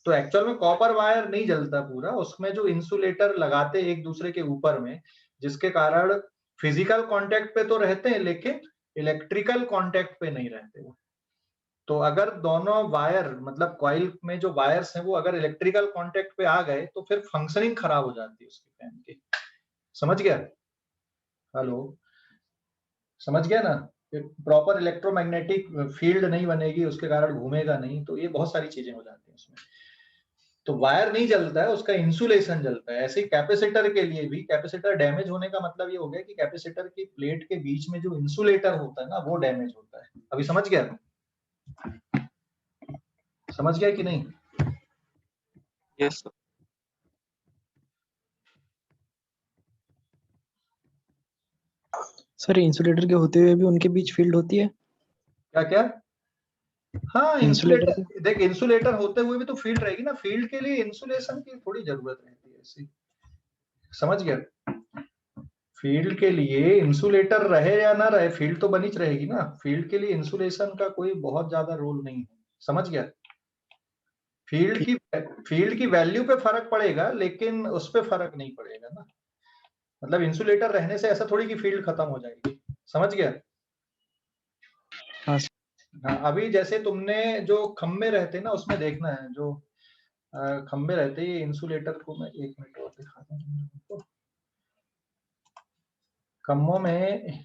तो एक्चुअल में कॉपर वायर नहीं जलता पूरा, उसमें जो इंसुलेटर लगाते एक दूसरे के ऊपर में, जिसके कारण फिजिकल कांटेक्ट पे तो रहते हैं लेकिन इलेक्ट्रिकल कांटेक्ट पे नहीं रहते वो। तो अगर दोनों वायर, मतलब कॉइल में जो वायर्स हैं वो अगर इलेक्ट्रिकल कांटेक्ट पे आ गए तो फिर फंक्शनिंग खराब हो जाती है उसके फैन की। समझ गया? हेलो, समझ गया ना? प्रॉपर इलेक्ट्रोमैग्नेटिक फील्ड नहीं बनेगी, उसके कारण घूमेगा नहीं, तो ये बहुत सारी चीजें हो जाती हैं उसमें। तो वायर नहीं जलता है, उसका इंसुलेशन जलता है। ऐसे ही कैपेसिटर के लिए भी, कैपेसिटर डैमेज होने का मतलब ये हो गया कि कैपेसिटर की प्लेट के बीच में जो इंसुलेटर होता है ना वो डैमेज होता है। अभी समझ गया? समझ गया कि नहीं? Yes sir. सर इंसुलेटर के होते हुए भी उनके बीच फील्ड होती है? क्या क्या? हाँ, इंसुलेटर के इंसुलेटर देख, इंसुलेटर होते हुए भी तो फील्ड रहेगी ना। फील्ड के लिए इंसुलेशन की थोड़ी जरूरत रहती है ऐसी। समझ गया? फील्ड के लिए इंसुलेटर रहे या ना रहे, फील्ड तो बनी रहेगी ना। फील्ड के लिए इंसुलेशन का कोई बहुत ज्यादा रोल नहीं है। समझ गया? फील्ड ठीक। की फील्ड की वैल्यू पे फर्क पड़ेगा लेकिन उस पे फर्क नहीं पड़ेगा ना। मतलब इंसुलेटर रहने से ऐसा थोड़ी कि फील्ड खत्म हो जाएगी। समझ गया? हाँ हाँ, अभी जैसे तुमने जो खम्भे रहते हैं ना उसमें देखना है, जो खम्भे रहते हैं, इंसुलेटर को मैं एक मिनट और दिखाता हूँ तुम लोगों को। खम्भों में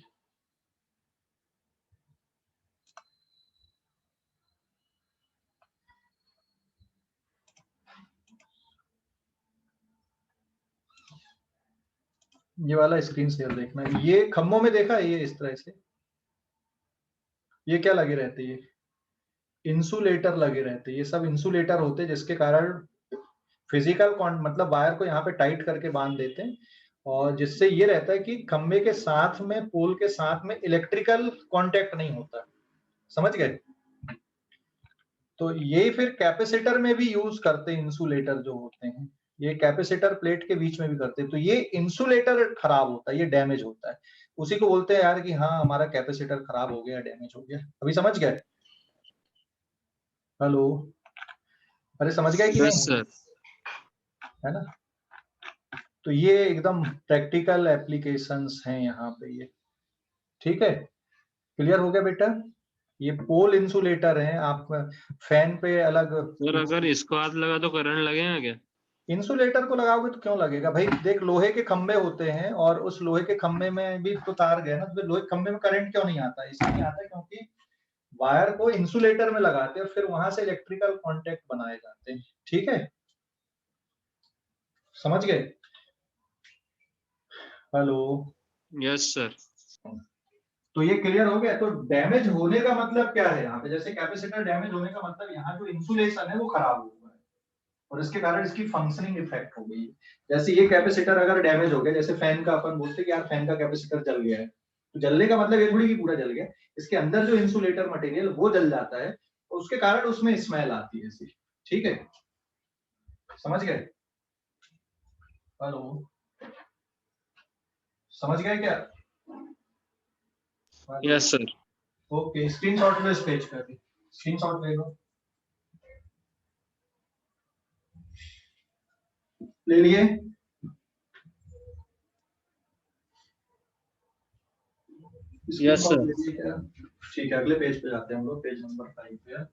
ये वाला स्क्रीन शेयर देखना, ये खम्भों में देखा है ये इस तरह से, ये क्या लगे रहते हैं, इंसुलेटर लगे रहते हैं, ये सब इंसुलेटर होते हैं जिसके कारण फिजिकल मतलब वायर को यहाँ पे टाइट करके बांध देते हैं, और जिससे ये रहता है कि खंबे के साथ में, पोल के साथ में इलेक्ट्रिकल कांटेक्ट नहीं होता। समझ गए? तो ये फिर कैपेसिटर में भी यूज करते हैं, इंसुलेटर जो होते हैं ये कैपेसिटर प्लेट के बीच में भी करते हैं। तो ये इंसुलेटर खराब होता है, ये डैमेज होता है, उसी को बोलते हैं यार कि हाँ हमारा कैपेसिटर खराब हो गया, डैमेज हो गया। अभी समझ गए? हेलो, अरे समझ गए कि यस नहीं? सर। है ना? तो ये एकदम प्रैक्टिकल एप्लीकेशंस हैं यहाँ पे ये। ठीक है, क्लियर हो गया बेटा? ये पोल इंसुलेटर है, आप फैन पे अलग। सर अगर इसको हाथ लगा तो करंट लगेगा क्या? इंसुलेटर को लगाओगे तो क्यों लगेगा भाई? देख, लोहे के खंबे होते हैं और उस लोहे के खंबे में भी तो तार गए ना, तो लोहे के खंबे में करंट क्यों नहीं आता? इसलिए नहीं आता क्योंकि वायर को इंसुलेटर में लगाते हैं और फिर वहां से इलेक्ट्रिकल कांटेक्ट बनाए जाते हैं। ठीक है, समझ गए? Hello, yes sir. तो ये क्लियर हो गया? तो डैमेज होने का मतलब क्या है यहाँ पे? जैसे कैपेसिटर डैमेज होने का मतलब यहाँ जो इंसुलेशन है वो खराब हुआ है और इसके कारण इसकी फंक्शनिंग इफेक्ट हो गई है। जैसे ये कैपेसिटर अगर डैमेज हो गया, जैसे फैन का अपन बोलते हैं कि यार फैन का कैपेसिटर जल गया है, तो जलने का मतलब ये थोड़ी कि पूरा जल गया, इसके अंदर जो इंसुलेटर मटेरियल वो जल जाता है और उसके कारण उसमें स्मेल आती है ऐसी। ठीक है, समझ गए? हेलो, समझ गए क्या? Yes sir. ओके, स्क्रीनशॉट लो इस पेज का, भी स्क्रीनशॉट ले लो, ले लिए? Yes screenshot sir. ले लिए क्या? ठीक है, अगले पेज पे जाते हैं हम लोग, पेज नंबर 5 पे।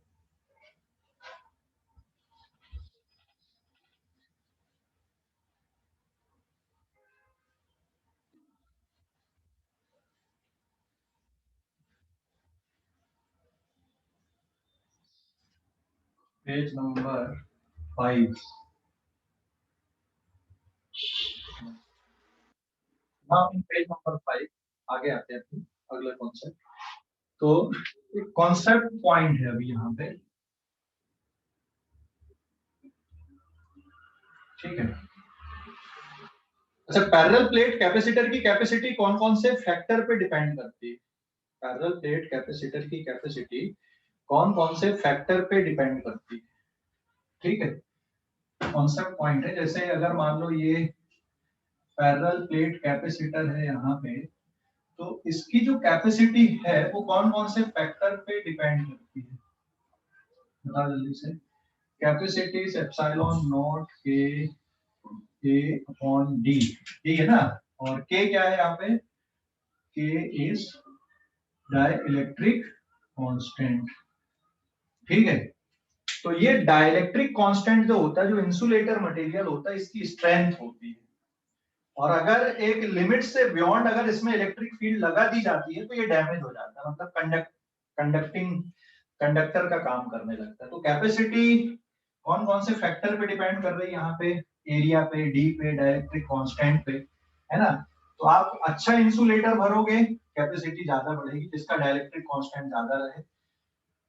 Page number 5। पेज नंबर 5 आगे आते हैं अपनी अगले कॉन्सेप्ट। तो एक कॉन्सेप्ट पॉइंट है अभी यहाँ पे। ठीक है, अच्छा, पैरेलल प्लेट कैपेसिटर की कैपेसिटी कौन कौन से फैक्टर पे डिपेंड करती है? पैरेलल प्लेट कैपेसिटर की कैपेसिटी कौन कौन से फैक्टर पे डिपेंड करती है? ठीक है, कॉन्सेप्ट पॉइंट है। जैसे अगर मान लो ये पैरेलल प्लेट कैपेसिटर है यहाँ पे, तो इसकी जो कैपेसिटी है वो कौन कौन से फैक्टर पे डिपेंड करती है? बता जल्दी से। कैपेसिटी इज एप्सिलॉन नॉट के अपॉन डी, ठीक है ना? और के क्या है यहाँ पे? के इज डाइलेक्ट्रिक कांस्टेंट। ठीक है, तो ये डाइलेक्ट्रिक कांस्टेंट जो होता है, जो इंसुलेटर मटेरियल होता है, इसकी स्ट्रेंथ होती है। और अगर एक लिमिट से बियॉन्ड अगर इसमें इलेक्ट्रिक फील्ड लगा दी जाती है तो ये डैमेज हो जाता है, मतलब कंडक्टर का काम करने लगता है। तो कैपेसिटी कौन कौन से फैक्टर पे डिपेंड कर रही है यहाँ पे? एरिया पे, डी पे, डाइलेक्ट्रिक कांस्टेंट पे, है ना? तो आप अच्छा इंसुलेटर भरोगे, कैपेसिटी ज्यादा बढ़ेगी, जिसका डाइलेक्ट्रिक कांस्टेंट ज्यादा रहे।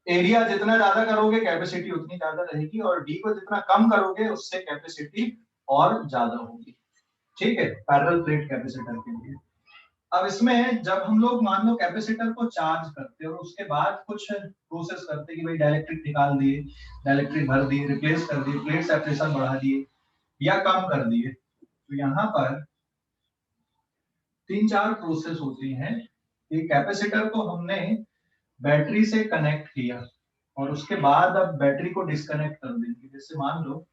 एरिया जितना ज्यादा करोगे कैपेसिटी उतनी ज्यादा रहेगी, और डी को जितना कम करोगे उससे कैपेसिटी और ज्यादा होगी। ठीक है, पैरेलल प्लेट कैपेसिटर के लिए। अब इसमें जब हम लोग मान लो कैपेसिटर को चार्ज करते हैं और उसके बाद कुछ प्रोसेस करते हैं कि भाई डाइलेक्ट्रिक निकाल दिए, डाइलेक्ट्रिक भर दिए, रिप्लेस कर दिए, प्लेट सेपरेशन बढ़ा दिए या कम कर दिए, तो यहाँ पर 3-4 प्रोसेस होती हैं। एक कैपेसिटर को हमने बैटरी से कनेक्ट किया और उसके बाद अब बैटरी को डिस्कनेक्ट कर देंगे। जैसे मान लो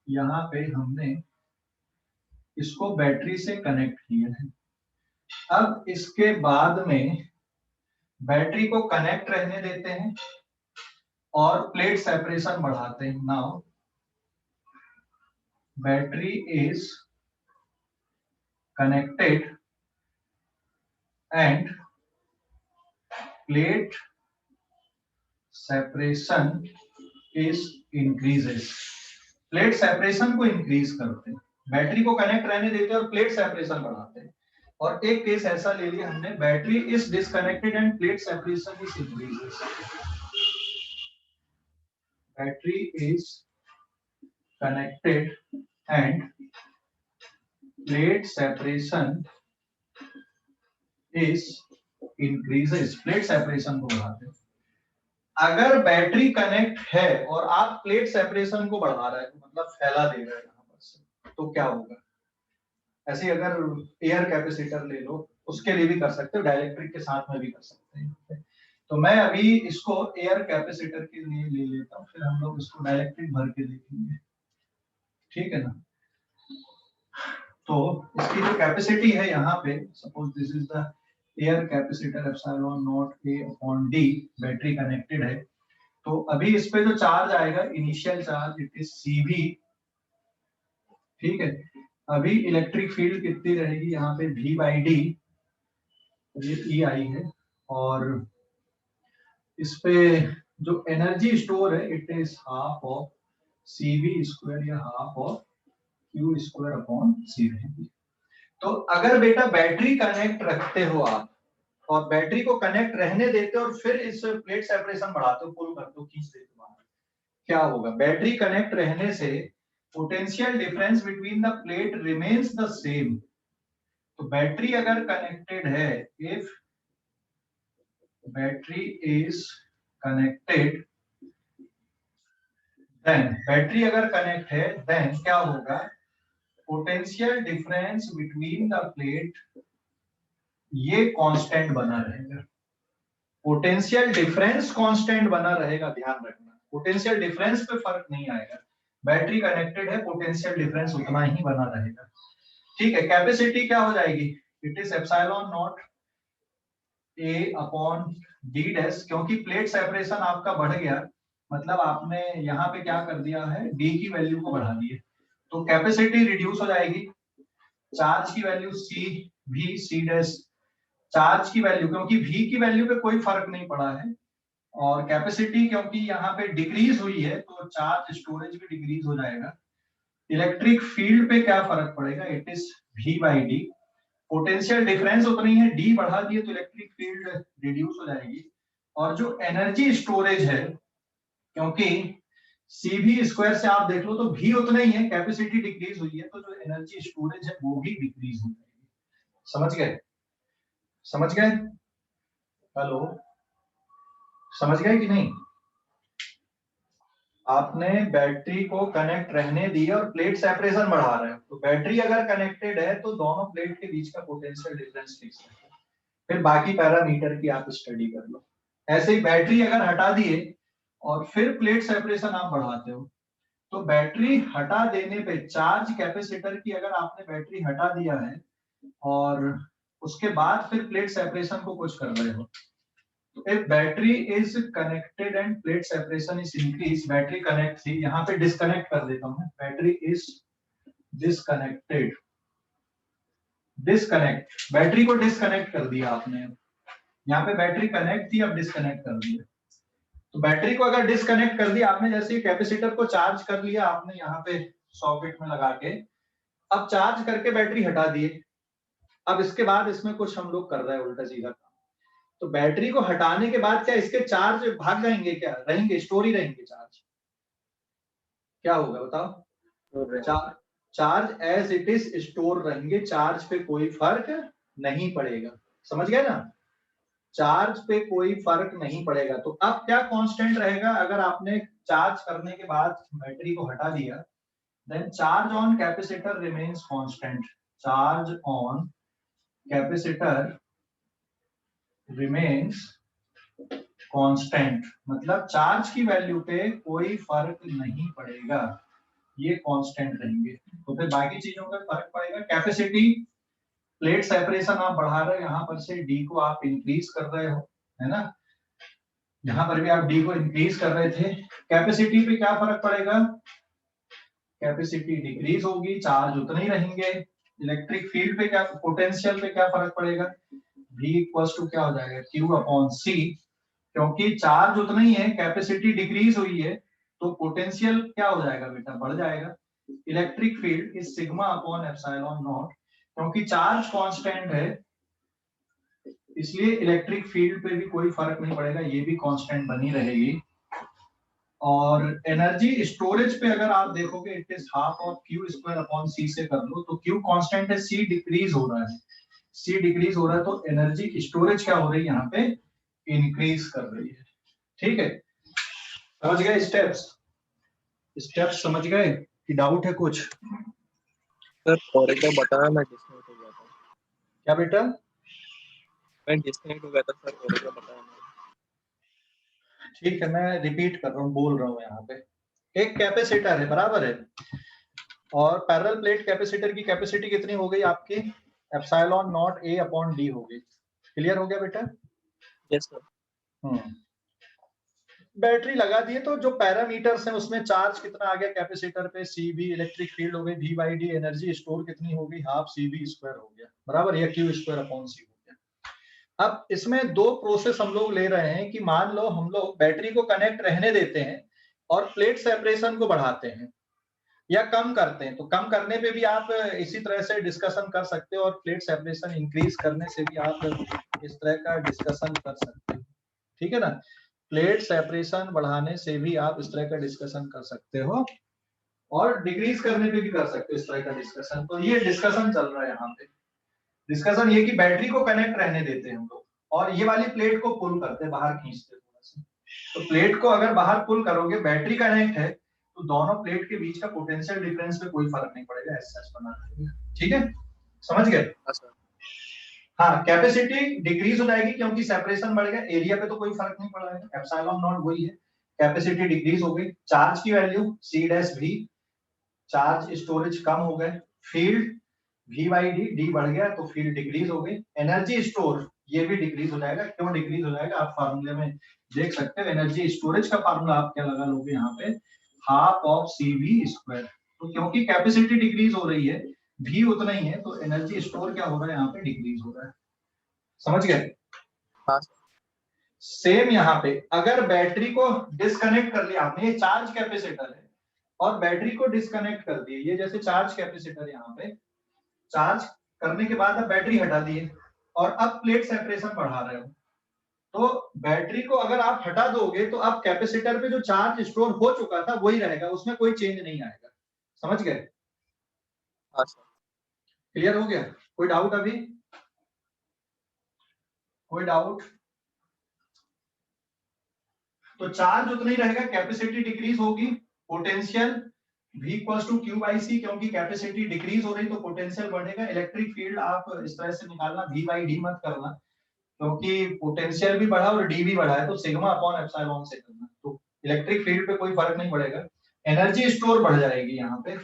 यहाँ पे हमने इसको बैटरी से कनेक्ट किया है, अब इसके बाद में बैटरी को कनेक्ट रहने देते हैं और प्लेट सेपरेशन बढ़ाते हैं। Now battery is connected end plate separation is increases. Plate separation को इंक्रीज करते हैं, बैटरी को कनेक्ट रहने देते हैं और प्लेट सेपरेशन बढ़ाते हैं। और एक केस ऐसा ले लिया हमने, battery is disconnected end plate separation is increases. Battery is connected end plate separation is increases. Plate separation को बढ़ाते हैं। अगर बैटरी कनेक्ट है और आप प्लेट सेपरेशन को बढ़ा रहे हैं, मतलब फैला दे रहे हैं यहां पर से, तो क्या होगा? ऐसे अगर एयर कैपेसिटर ले लो, उसके लिए भी कर सकते हो, डाइलेक्ट्रिक के साथ में भी कर सकते हैं। तो मैं अभी इसको एयर कैपेसिटर के लिए ले लेता हूँ, फिर हम लोग इसको डाइलेक्ट्रिक भर के देखेंगे, ठीक है ना। तो इसकी जो कैपेसिटी है यहाँ पे, suppose this is the air capacitor epsilon not a upon D, battery connected है। तो अभी इस पे जो चार्ज आएगा, initial charge it is CV, ठीक है। अभी इलेक्ट्रिक फील्ड कितनी रहेगी यहाँ पे, V/D, ये EI है। और इस पे जो एनर्जी स्टोर है, it is half of CV² या half of Q² upon CV। तो अगर बेटा बैटरी कनेक्ट रखते हो आप, और बैटरी को कनेक्ट रहने देते हो और फिर इस प्लेट सेपरेशन बढ़ाते हो, पुल करते हो, खींच देते हो, क्या होगा? बैटरी कनेक्ट रहने से potential difference between the plate remains the same. तो बैटरी अगर कनेक्टेड है, if battery is connected, then battery अगर कनेक्ट है, देन क्या होगा? Potential difference between the plate ये कांस्टेंट बना रहेगा। पोटेंशियल डिफरेंस कांस्टेंट बना रहेगा, ध्यान रखना। पोटेंशियल डिफरेंस पे फर्क नहीं आएगा। बैटरी कनेक्टेड है, पोटेंशियल डिफरेंस उतना ही बना रहेगा, ठीक है। कैपेसिटी क्या हो जाएगी? It is epsilon not A upon D dash, क्योंकि प्लेट सेपरेशन आपका बढ़ गया, मतलब आपने यहाँ पे क्या कर दिया है, D की वैल्यू को बढ़ा दिए, तो कैपेसिटी रिड्यूस हो जाएगी। चार्ज की वैल्यू C डैश, चार्ज की वैल्यू, क्योंकि V की वैल्यू पे कोई फर्क नहीं पड़ा है, और कैपेसिटी क्योंकि यहाँ पे डिक्रीज हुई है, तो चार्ज स्टोरेज भी डिक्रीज हो जाएगा। इलेक्ट्रिक फील्ड पे क्या फर्क पड़ेगा? It is V/D। Potential difference उतनी है, D बढ़ा दिए तो इलेक्ट्रिक फील्ड रिड्यूस हो जाएगी। और जो एनर्जी स्टोरेज है, क्योंकि CV² से आप देख लो तो V उतना ही है, कैपेसिटी डिक्रीज हुई है, तो जो एनर्जी स्टोरेज है वो भी डिक्रीज हो जाएगी। समझ गए? समझ गए? हेलो, समझ गए कि नहीं? आपने बैटरी को कनेक्ट रहने दिया और प्लेट सेपरेशन बढ़ा रहे हो, तो बैटरी अगर कनेक्टेड है तो दोनों प्लेट के बीच का पोटेंशियल डिफरेंस फिक्स है। फिर बाकी पैरामीटर की आप स्टडी कर लो। ऐसे ही बैटरी अगर हटा दिए और फिर प्लेट सेपरेशन आप बढ़ाते हो, तो बैटरी हटा देने पे चार्ज कैपेसिटर की, अगर आपने बैटरी हटा दिया है और उसके बाद फिर प्लेट सेपरेशन को कुछ कर रहे हो, तो if battery is connected and plate separation is increased, battery connect थी, यहाँ पे डिस्कनेक्ट कर देता हूँ, battery is disconnected, disconnect, battery को डिस्कनेक्ट कर दिया आपने। यहाँ पे बैटरी कनेक्ट थी, अब डिस्कनेक्ट कर दिया। तो बैटरी को अगर डिस्कनेक्ट कर दिया आपने, जैसे कैपेसिटर को चार्ज कर लिया आपने यहाँ पे सॉकेट में लगा के, अब चार्ज करके बैटरी हटा दिए, अब इसके बाद इसमें कुछ हम लोग कर रहे हैं उल्टा सीधा काम। तो बैटरी को हटाने के बाद क्या इसके चार्ज भाग जाएंगे? क्या रहेंगे? स्टोर ही रहेंगे चार्ज। क्या होगा बताओ? Charge as it is store रहेंगे, चार्ज पे कोई फर्क नहीं पड़ेगा। समझ गए ना? चार्ज पे कोई फर्क नहीं पड़ेगा। तो अब क्या कांस्टेंट रहेगा? अगर आपने चार्ज करने के बाद बैटरी को हटा दिया, then charge on capacitor remains constant. Charge on capacitor remains constant, मतलब चार्ज की वैल्यू पे कोई फर्क नहीं पड़ेगा, ये कांस्टेंट रहेंगे। तो फिर बाकी चीजों का फर्क पड़ेगा। कैपेसिटी, प्लेट सेपरेशन आप बढ़ा रहे हो, यहाँ पर से D को आप इंक्रीज कर रहे हो, है ना? यहाँ पर भी आप D को इंक्रीज कर रहे थे। कैपेसिटी पे क्या फर्क पड़ेगा? कैपेसिटी डिक्रीज होगी, चार्ज उतने ही रहेंगे। इलेक्ट्रिक फील्ड पे क्या, पोटेंशियल पे क्या फर्क पड़ेगा? V इक्वल्स टू क्या हो जाएगा? Q/C, क्योंकि चार्ज उतना ही है, कैपेसिटी डिक्रीज हुई है, तो पोटेंशियल क्या हो जाएगा बेटा? बढ़ जाएगा। Electric field is sigma upon epsilon not क्योंकि चार्ज कांस्टेंट है इसलिए इलेक्ट्रिक फील्ड पे भी कोई फर्क नहीं पड़ेगा, ये भी कांस्टेंट बनी रहेगी। और एनर्जी स्टोरेज पे अगर आप देखोगे it is half of Q square upon C से कर लो, तो क्यू कांस्टेंट है, सी डिक्रीज हो रहा है, सी डिक्रीज हो रहा है, तो एनर्जी स्टोरेज क्या हो रही है यहाँ पे, इंक्रीज कर रही है। ठीक है, समझ गए स्टेप्स? स्टेप्स समझ गए कि डाउट है कुछ? सर और एक बार बताना, मैं डिस्कनेक्ट हो गया था। क्या बेटा? मैं डिस्कनेक्ट हो गया था सर, और एक बार बताना। ठीक है, मैं रिपीट कर रहा हूँ, बोल रहा हूँ यहाँ पे। एक कैपेसिटर है, बराबर है, और पैरेलल प्लेट कैपेसिटर की कैपेसिटी कितनी हो गई आपकी, epsilon not a upon D हो गई। क्लियर हो गया बेटा? Yes sir. बैटरी लगा दिए तो जो पैरामीटर्स हैं उसमें चार्ज कितना आ गया कैपेसिटर पे, सी बी, इलेक्ट्रिक फील्ड हो गई V by D, energy store कितनी हो गई, हाफ सी बी स्क्वायर हो गया, बराबर, या क्यू स्क्वायर अपॉन सी हो गया। अब इसमें दो प्रोसेस हम लोग ले रहे हैं कि मान लो हम लोग बैटरी को कनेक्ट रहने देते हैं और प्लेट सेपरेशन को बढ़ाते हैं या कम करते हैं, तो कम करने पे भी आप इसी तरह से डिस्कशन कर सकते हो, और प्लेट सेपरेशन इंक्रीज करने से भी आप इस तरह का डिस्कशन कर सकते हो। ठीक है ना, प्लेट सेपरेशन बढ़ाने से भी आप इस तरह का डिस्कशन कर सकते हो, और डिक्रीज करने पे भी कर सकते हो इस तरह का डिस्कशन। तो ये डिस्कशन चल रहा है यहाँ पे। डिस्कशन ये कि बैटरी को कनेक्ट रहने देते हैं हम लोग, और ये वाली प्लेट को पुल करते हैं, बाहर खींचते हैं थोड़ा सा। तो प्लेट को अगर बाहर पुल करोगे, बैटरी कनेक्ट है, तो दोनों प्लेट के बीच का पोटेंशियल डिफरेंस पे कोई फर्क नहीं पड़ेगा, ऐसा बना देंगे। ठीक है, समझ गए? हाँ, कैपेसिटी डिक्रीज हो जाएगी क्योंकि सेपरेशन बढ़ गया, एरिया पे तो कोई फर्क नहीं पड़ रहा है, एप्सिलॉन नॉट वही है, कैपेसिटी डिक्रीज हो गई। चार्ज की वैल्यू सी डैश भी, चार्ज स्टोरेज कम हो गए, field V by D, D बढ़ गया तो फील्ड डिक्रीज हो गई, एनर्जी स्टोर ये भी डिक्रीज हो जाएगा। क्यों डिक्रीज हो जाएगा, आप फार्मूले में देख सकते हो, एनर्जी स्टोरेज का फार्मूला आप क्या लगा लोगे यहाँ पे, half of C V square. तो क्योंकि कैपेसिटी डिक्रीज हो रही है, भी उतना ही है, तो एनर्जी स्टोर क्या हो रहा है यहाँ पे, डिक्रीज हो रहा है। समझ गए? हाँ। सेम यहाँ पे अगर बैटरी को डिस्कनेक्ट कर लिया आपने, ये चार्ज कैपेसिटर है और बैटरी को डिस्कनेक्ट कर दिए, ये जैसे चार्ज कैपेसिटर यहाँ पे चार्ज करने के बाद अब बैटरी हटा दिए और अब प्लेट सेपरेशन बढ़ा रहे हो, तो बैटरी को अगर आप हटा दोगे तो अब कैपेसिटर पे जो चार्ज स्टोर हो चुका था वही रहेगा, उसमें कोई चेंज नहीं आएगा। समझ गए? हाँ सर। क्लियर हो गया? कोई डाउट अभी? कोई डाउट? तो चार्ज उतना ही रहेगा, कैपेसिटी डिक्रीज होगी, potential V equals to Q by C, क्योंकि कैपेसिटी डिक्रीज हो रही तो पोटेंशियल बढ़ेगा। इलेक्ट्रिक फील्ड आप इस तरह से निकालना, V बाई डी मत करना, क्योंकि पोटेंशियल भी बढ़ा और डी भी बढ़ा है, तो सिग्मा अपॉन एप्सिलॉन से करना, तो इलेक्ट्रिक फील्ड पे कोई फर्क नहीं पड़ेगा। एनर्जी स्टोर बढ़ जाएगी यहाँ पे।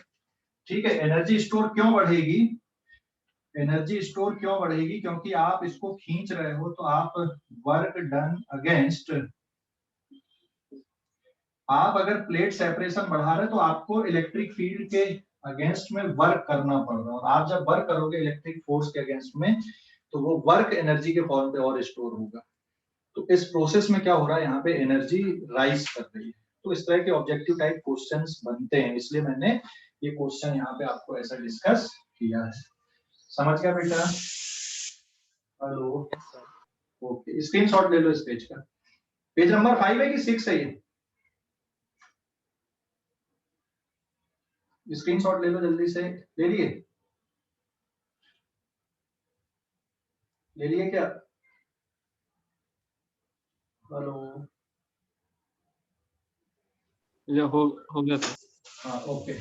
ठीक है, एनर्जी स्टोर क्यों बढ़ेगी, एनर्जी स्टोर क्यों बढ़ेगी, क्योंकि आप इसको खींच रहे हो, तो आप वर्क डन अगेंस्ट, आप अगर प्लेट सेपरेशन बढ़ा रहे तो आपको इलेक्ट्रिक फील्ड के अगेंस्ट में वर्क करना पड़ रहा है, और आप जब वर्क करोगे इलेक्ट्रिक फोर्स के अगेंस्ट में, तो वो वर्क एनर्जी के फॉर्म पे और स्टोर होगा। तो इस प्रोसेस में क्या हो रहा है, यहाँ पे एनर्जी राइज कर रही है। तो इस तरह के ऑब्जेक्टिव टाइप क्वेश्चंस बनते हैं, इसलिए मैंने ये क्वेश्चन यहाँ पे आपको ऐसा डिस्कस किया है। समझ गया बेटा? हेलो, ओके, स्क्रीनशॉट ले लो इस पेज का। पेज नंबर 5 है कि 6 है ये? स्क्रीनशॉट ले लो जल्दी से। ले लिए? ले लिए क्या? हेलो, या हो गया था। हाँ, ओके।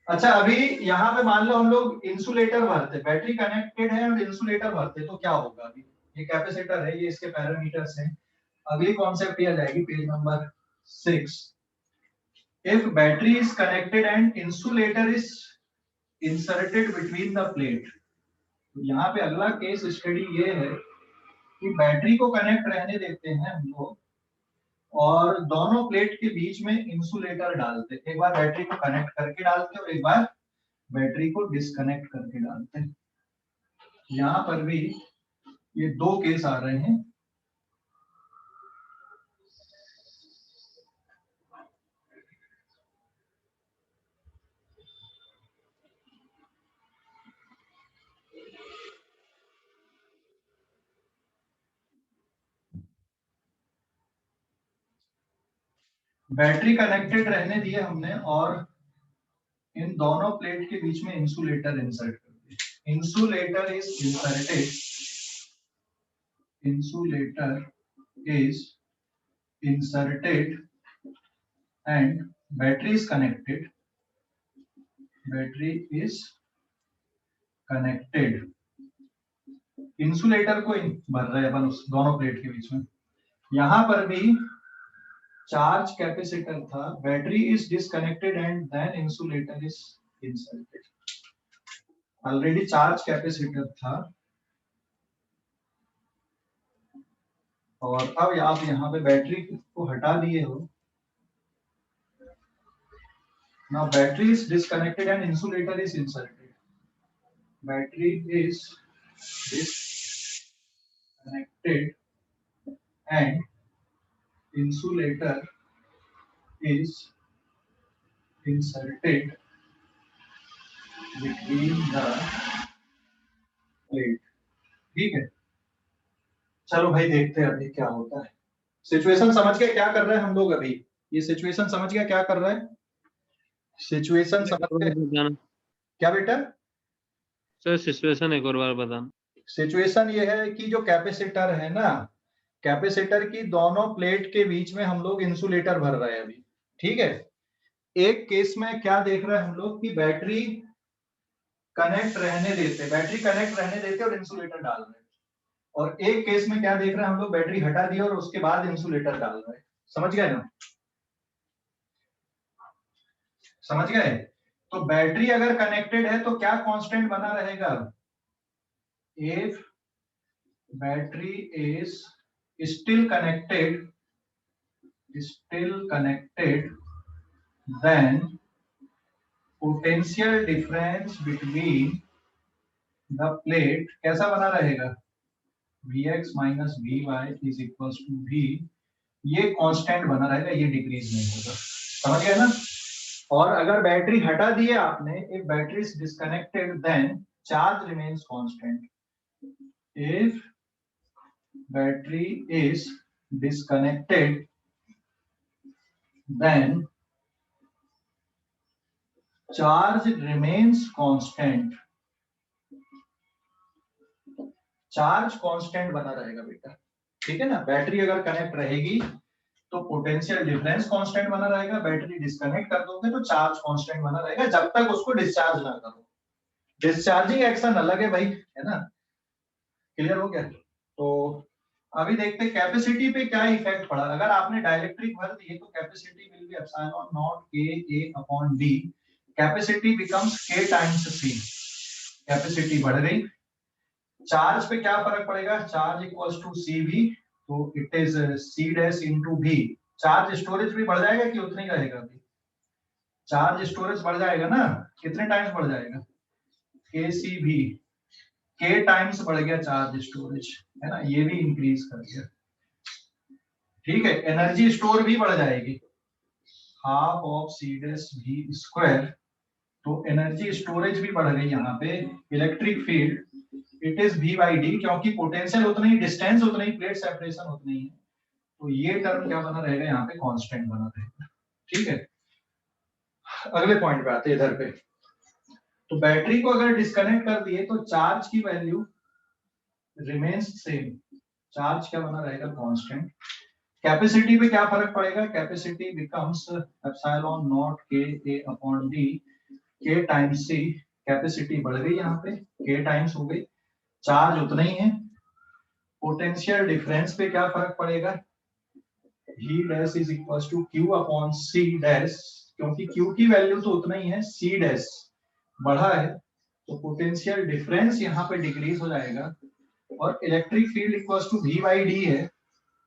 अच्छा, अभी यहाँ पे मान लो हम लोग इंसुलेटर भरते, बैटरी कनेक्टेड है और इंसुलेटर भरते, तो क्या होगा? अभी ये कैपेसिटर है, ये इसके पैरामीटर्स हैं। अगली कॉन्सेप्ट ये आ जाएगी page number 6। If battery is connected and insulator is inserted between the plate, तो यहाँ पे अगला केस स्टडी ये है कि बैटरी को कनेक्ट रहने देते हैं हम लोग और दोनों प्लेट के बीच में इंसुलेटर डालते, एक बार बैटरी को कनेक्ट करके डालते और एक बार बैटरी को डिस्कनेक्ट करके डालते हैं। यहाँ पर भी ये दो केस आ रहे हैं। बैटरी कनेक्टेड रहने दिए हमने और इन दोनों प्लेट के बीच में इंसुलेटर इंसर्ट कर दिया। Insulator is inserted, insulator is inserted and battery is connected, battery is connected. Insulator को भर रहे हैं अपन उस दोनों प्लेट के बीच में। यहां पर भी चार्ज कैपेसिटर था, battery is disconnected and then insulator is inserted. Already charge capacitor था और अब आप यहाँ पे बैटरी को हटा दिए हो। Now battery is disconnected and insulator is inserted, battery is disconnected and insulator is inserted between the plate। ठीक है, चलो भाई देखते हैं अभी क्या होता है। सिचुएशन समझ के क्या कर रहे हैं हम लोग अभी? ये सिचुएशन समझ गया क्या कर रहे हैं? सिचुएशन समझ के क्या बेटा? सर सिचुएशन एक और बार बताना। सिचुएशन ये है कि जो कैपेसिटर है ना, कैपेसिटर की दोनों प्लेट के बीच में हम लोग इंसुलेटर भर रहे हैं अभी। ठीक है, एक केस में क्या देख रहे हैं हम लोग कि बैटरी कनेक्ट रहने देते, बैटरी कनेक्ट रहने देते और इंसुलेटर डाल रहे हैं। और एक केस में क्या देख रहे हैं हम लोग, बैटरी हटा दिया और उसके बाद इंसुलेटर डाल रहे हैं। समझ गए ना? समझ गए? तो बैटरी अगर कनेक्टेड है तो क्या कांस्टेंट बना रहेगा? If battery is still connected, then potential difference between the plate कैसा बना रहेगा? Vx minus Vy is equals to V। ये कांस्टेंट बना रहेगा, ये डिक्रीज नहीं होगा। समझ गए ना? और अगर बैटरी हटा दिए आपने, if battery is disconnected, then charge remains constant। If battery is disconnected, then charge remains constant। Charge constant बना रहेगा बेटा। ठीक है ना? बैटरी अगर कनेक्ट रहेगी तो पोटेंशियल डिफरेंस कांस्टेंट बना रहेगा, बैटरी डिस्कनेक्ट कर दोगे तो चार्ज कांस्टेंट बना रहेगा जब तक उसको डिस्चार्ज ना करो। डिस्चार्जिंग एक्शन अलग है भाई, है ना? क्लियर हो गया? तो अभी देखते हैं कैपेसिटी पे क्या इफेक्ट पड़ा। अगर आपने डाइलेक्ट्रिक भर दिए तो capacity will be epsilon naught K A upon D. Capacity becomes K times C. Capacity बढ़ गई। चार्ज पे क्या फर्क पड़ेगा? Charge equals to C V, तो it is C dash into V. Charge storage भी बढ़ जाएगा कि उतना ही रहेगा? अभी चार्ज स्टोरेज बढ़ जाएगा ना, कितने टाइम्स बढ़ जाएगा? के सी वी, के टाइम्स बढ़ गया चार्ज स्टोरेज, है ना? ये भी इंक्रीज कर दिया। ठीक है, एनर्जी स्टोर भी बढ़ जाएगी, half of C dash V square. तो एनर्जी स्टोरेज भी बढ़ गई यहाँ पे। Electric field it is V by D, क्योंकि पोटेंशियल उतना ही, डिस्टेंस उतना ही, प्लेट सेपरेशन उतना ही है। तो ये टर्म क्या बना रहेगा यहाँ पे? कांस्टेंट बना रहेगा। ठीक है, अगले पॉइंट पे आते हैं, इधर पे। तो बैटरी को अगर डिस्कनेक्ट कर दिए तो चार्ज की वैल्यू रिमेन्स सेम। चार्ज क्या बना रहेगा? कांस्टेंट। कैपेसिटी पे क्या फर्क पड़ेगा? Capacity becomes epsilon naught K A upon D, के टाइम्स सी। कैपेसिटी बढ़ गई यहाँ पे, के टाइम्स हो गई, चार्ज उतना ही है। पोटेंशियल डिफरेंस पे क्या फर्क पड़ेगा? V dash is equals to Q upon C dash, क्योंकि Q की वैल्यू तो उतना ही है, C डैश बढ़ा है तो पोटेंशियल डिफरेंस यहाँ पे डिक्रीज हो जाएगा। और electric field equals to V by D है,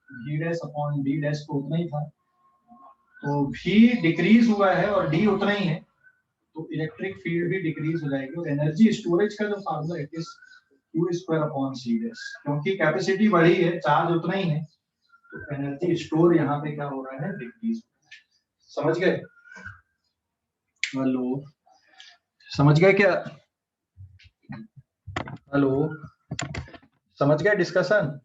V dash upon D dash तो उतना ही था, तो V डिक्रीज हुआ है और D उतना ही है, तो इलेक्ट्रिक फील्ड भी डिक्रीज हो जाएगी। और एनर्जी स्टोरेज का जो फार्मूला है इस Q square upon C dash, क्योंकि कैपेसिटी बढ़ी है, चार्ज उतना ही है, तो एनर्जी स्टोर यहाँ पे क्या हो रहा है? डिक्रीज। समझ गए? हेलो, समझ गए क्या? हेलो, समझ गए डिस्कशन?